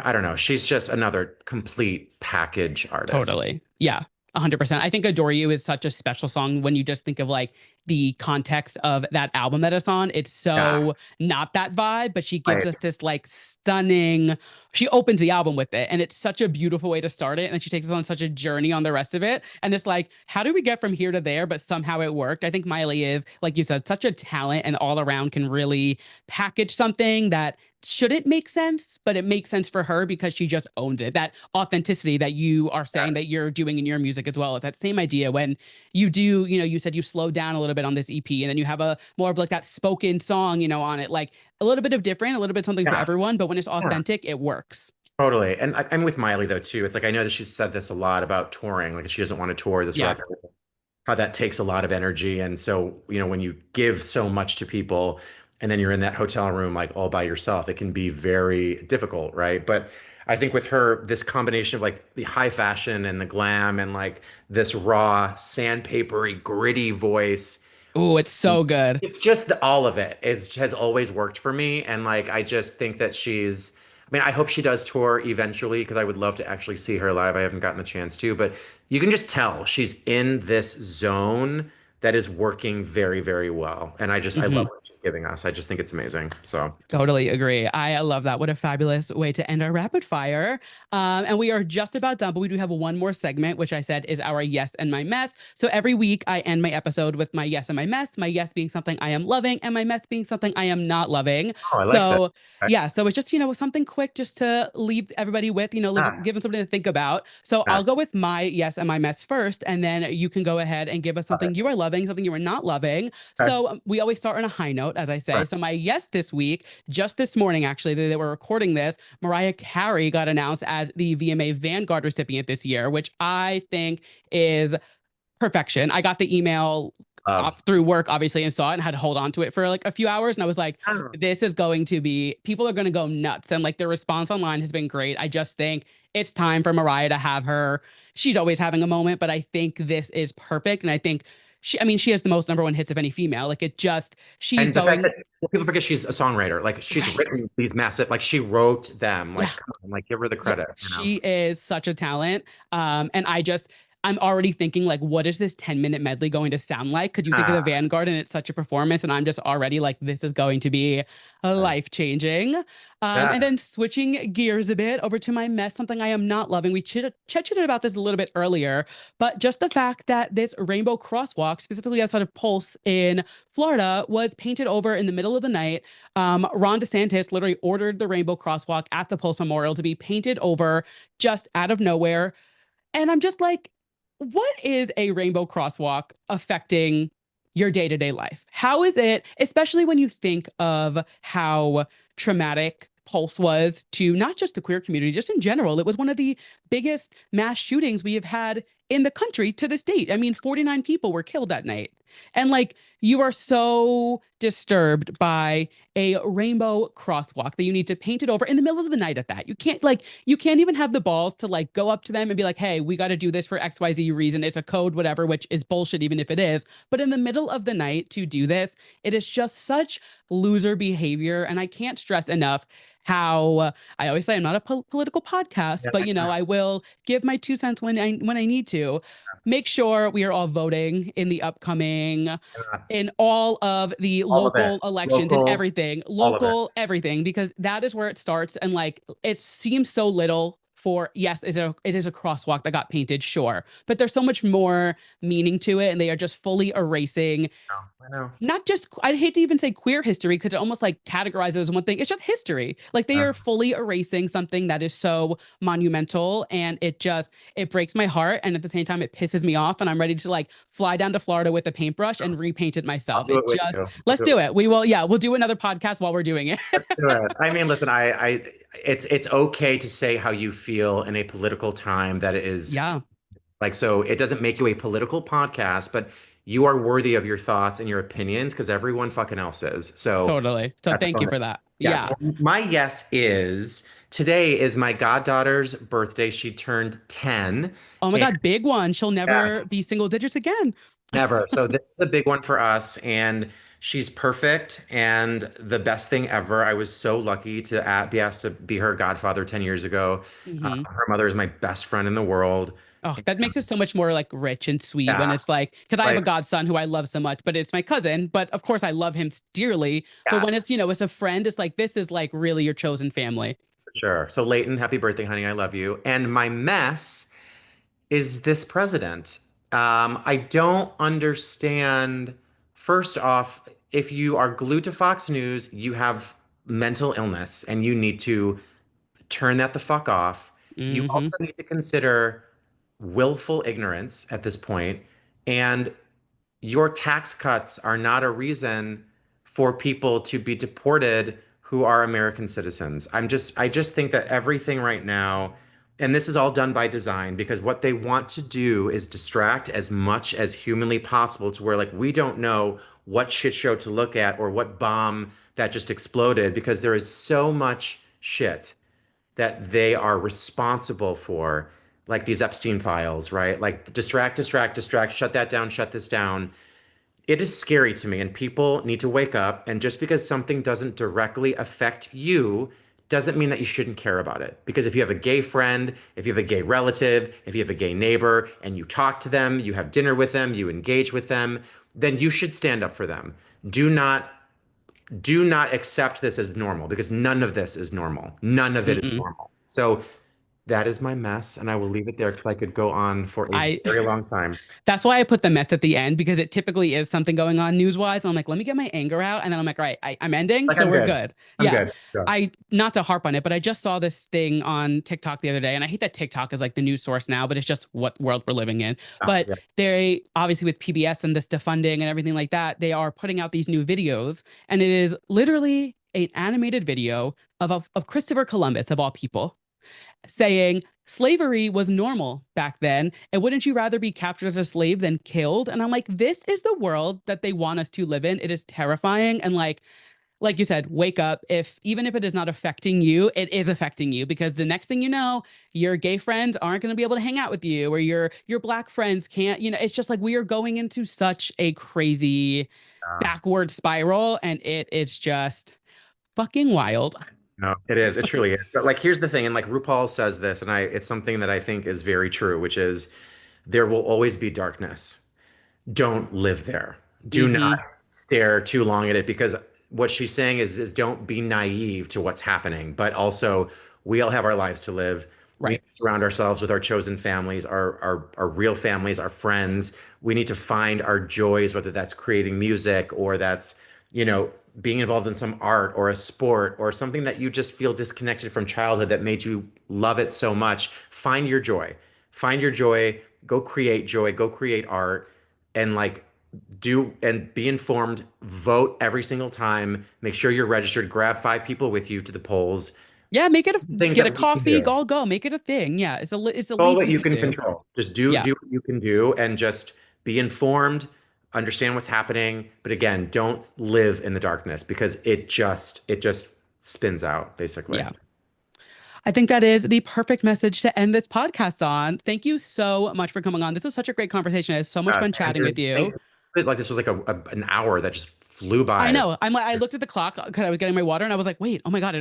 I don't know. She's just another complete package artist. totally. Yeah, 100%. I think Adore You is such a special song when you just think of like the context of that album that it's on. It's Yeah, so not that vibe, but she gives right. us this like stunning, she opens the album with it and it's such a beautiful way to start it. And then she takes us on such a journey on the rest of it. And it's like, how do we get from here to there? But somehow it worked. I think Miley is, like you said, such a talent and all around can really package something that shouldn't make sense, but it makes sense for her because she just owns it. That authenticity that you are saying Yes. that you're doing in your music as well is that same idea when you do, you said you slowed down a little bit on this EP and then you have a more of like that spoken song, on it, like a little bit of different, a little bit something for Yeah. everyone, but when it's Yeah. authentic, it works. Totally. And I'm with Miley though too. It's like I know that she's said this a lot about touring, like she doesn't want to tour this Yeah, record, how that takes a lot of energy. And so, when you give so much to people and then you're in that hotel room like all by yourself, it can be very difficult, right? But I think with her, this combination of like the high fashion and the glam and like this raw, sandpapery, gritty voice, oh, it's so good. it's just all of it has always worked for me. And like, I just think that I mean, I hope she does tour eventually because I would love to actually see her live. I haven't gotten the chance to, but you can just tell she's in this zone that is working very, very well. And I love Mhm. what she's giving us. I just think it's amazing. So, Totally agree. I love that. What a fabulous way to end our rapid fire. And we are just about done, but we do have one more segment, which I said is our yes and my mess. So every week I end my episode with my yes and my yes being something I am loving, and my mess being something I am not loving. oh, I like that. So Okay. yeah, so it's just, something quick just to leave everybody with, Ah, give them something to think about. So yeah, I'll go with my yes and my mess first, and then you can go ahead and give us love something you it. are loving, something you are not loving. Okay. So we always start on a high note, as I say. Right. So my yes this week, just this morning, actually, they were recording this. Mariah Carey got announced as the VMA Vanguard recipient this year, which I think is perfection. I got the email Love. off through work, obviously, and saw it and had to hold on to it for like a few hours. And I was like, Ah, this is going to be, people are going to go nuts. And like the response online has been great. I just think it's time for Mariah to have her. She's always having a moment, but I think this is perfect. And I think she has the most number one hits of any female. Like it just, she's And the fact going, that people forget she's a songwriter, like she's right. written these massive, like she wrote them, Yeah. like, come on, like give her the Yeah, credit. she is such a talent. And I'm already thinking like, what is this 10-minute medley going to sound like? Because you think of the Ah, Vanguard and it's such a performance, and I'm just already like, this is going to be life changing. And then yes. switching gears a bit over to my mess, something I am not loving. We chit-chatted about this a little bit earlier, but just the fact that this rainbow crosswalk, specifically outside of Pulse in Florida, was painted over in the middle of the night. Ron DeSantis literally ordered the rainbow crosswalk at the Pulse Memorial to be painted over just out of nowhere. And I'm just like, what is a rainbow crosswalk affecting your day to day life? How is it, especially when you think of how traumatic Pulse was to not just the queer community, just in general? It was one of the biggest mass shootings we have had in the country to this date. I mean, 49 people were killed that night. And like, you are so disturbed by a rainbow crosswalk that you need to paint it over in the middle of the night at that. You can't even have the balls to like go up to them and be like, "Hey, we got to do this for XYZ reason. It's a code whatever," which is bullshit even if it is. But in the middle of the night to do this, it is just such loser behavior and I can't stress enough how I always say I'm not a political podcast, Yeah, but I will give my 2 cents when I need to. Make that's sure we are all voting in the upcoming in yes. all of the All of it. local elections and Local, everything, all of it. local everything, because that is where it starts. And like it seems so little for yes, it is a crosswalk that got painted, sure, but there's so much more meaning to it, and they are just fully erasing I know. not just I hate to even say queer history because it almost like categorizes as one thing. It's just history. Like they I know. are fully erasing something that is so monumental and it breaks my heart and at the same time it pisses me off and I'm ready to like fly down to Florida with a paintbrush and repaint it I'll myself. do It it with just you. I'll let's do it. do it. We'll do another podcast while we're doing it. Let's do it. I mean, listen, it's okay to say how you feel in a political time that is Yeah, like, so it doesn't make you a political podcast, but you are worthy of your thoughts and your opinions because everyone fucking else is. So totally. So that's thank you fun. for that. Yes. Yeah. Well, my yes is today is my goddaughter's birthday. She turned 10. Oh my And God, big one. She'll never yes. be single digits again. Never. So this is a big one for us, and she's perfect and the best thing ever. I was so lucky to be asked to be her godfather 10 years ago. Hmm. Her mother is my best friend in the world. Oh, that makes it so much more like rich and sweet when Yeah, it's like, because I have a like godson who I love so much, but it's my cousin. But of course, I love him dearly. But when yes, it's a friend, it's like, this is like really your chosen family. sure. So Leighton, happy birthday, honey. I love you. And my mess is this president. I don't understand. First off, if you are glued to Fox News, you have mental illness and you need to turn that the fuck off. You Hmm. also need to consider willful ignorance at this point, and your tax cuts are not a reason for people to be deported who are American citizens. I just think that everything right now, and this is all done by design because what they want to do is distract as much as humanly possible to where like we don't know what shit show to look at or what bomb that just exploded because there is so much shit that they are responsible for, like these Epstein files, right? Like distract, distract, distract, shut that down, shut this down. It is scary to me, and people need to wake up. And just because something doesn't directly affect you doesn't mean that you shouldn't care about it. Because if you have a gay friend, if you have a gay relative, if you have a gay neighbor, and you talk to them, you have dinner with them, you engage with them, then you should stand up for them. Do not do not accept this as normal because none of this is normal. None of it is Mm-mm. normal. So that is my mess, and I will leave it there because I could go on for a I very long time. That's why I put the meth at the end because it typically is something going on news wise. I'm like, let me get my anger out. And then I'm like, all right, I'm ending. Like So I'm we're good. good. I'm Yeah. good. Go. Not to harp on it, but I just saw this thing on TikTok the other day. And I hate that TikTok is like the news source now, but it's just what world we're living in. Ah, But yeah. they obviously with PBS and this defunding and everything like that, they are putting out these new videos. And it is literally an animated video of Christopher Columbus, of all people saying slavery was normal back then. And wouldn't you rather be captured as a slave than killed? And I'm like, this is the world that they want us to live in. It is terrifying. And like you said, wake up. If even if it is not affecting you, it is affecting you because the next thing you know, your gay friends aren't going to be able to hang out with you, or your black friends can't. It's just like we are going into such a crazy Uh, backward spiral, and it is just fucking wild. no, it is. It truly is. But like, here's the thing, and like RuPaul says this, and it's something that I think is very true, which is there will always be darkness. Don't live there. Do not Hmm. stare too long at it because what she's saying is don't be naive to what's happening, but also we all have our lives to live. We need Right. to surround ourselves with our chosen families, our real families, our friends. We need to find our joys, whether that's creating music or that's, you know, being involved in some art or a sport or something that you just feel disconnected from childhood that made you love it so much. Find your joy. Find your joy, go create art and like do and be informed, vote every single time, make sure you're registered, grab 5 people with you to the polls. Yeah, make it Things get a that we can coffee, do. all go, make it a thing. Yeah, it's the All least that we you could can do. control. Just Yeah. do what you can do and just be informed. understand what's happening, but again, don't live in the darkness because it just spins out basically. Yeah. I think that is the perfect message to end this podcast on. Thank you so much for coming on. This was such a great conversation. I had so much fun chatting Andrew, with you. like this was like an hour that just flew I by. know. I'm like, I looked at the clock because I was getting my water and I was like, wait, oh my God,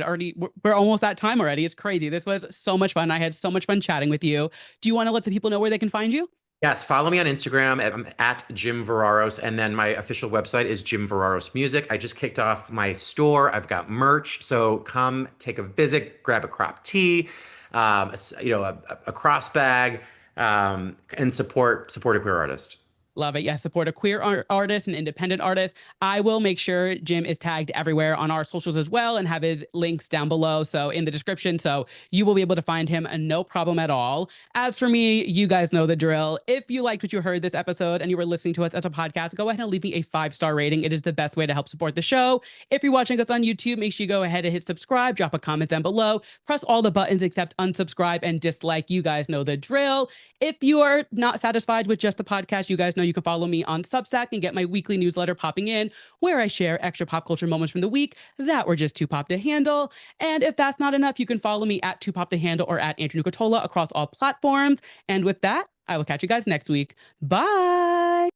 we're almost that time already. It's crazy. This was so much fun. I had so much fun chatting with you. Do you want to let the people know where they can find you? Yes, follow me on Instagram. I'm at Jim Verraros, and then my official website is Jim Verraros Music. I just kicked off my store. I've got merch, so come take a visit, grab a crop tee, a cross bag, and support a queer artist. Love it. Yes, support a queer artist and independent artist. I will make sure Jim is tagged everywhere on our socials as well and have his links down below. So in the description. So you will be able to find him no problem at all. As for me, you guys know the drill. If you liked what you heard this episode and you were listening to us as a podcast, go ahead and leave me a 5-star rating. It is the best way to help support the show. If you're watching us on YouTube, make sure you go ahead and hit subscribe, drop a comment down below, press all the buttons except unsubscribe and dislike. You guys know the drill. If you are not satisfied with just the podcast, you guys know you can follow me on Substack and get my weekly newsletter popping in where I share extra pop culture moments from the week that were just too pop to handle. And if that's not enough, you can follow me at too pop to handle or at Andrew Nucatola across all platforms. And with that, I will catch you guys next week. Bye.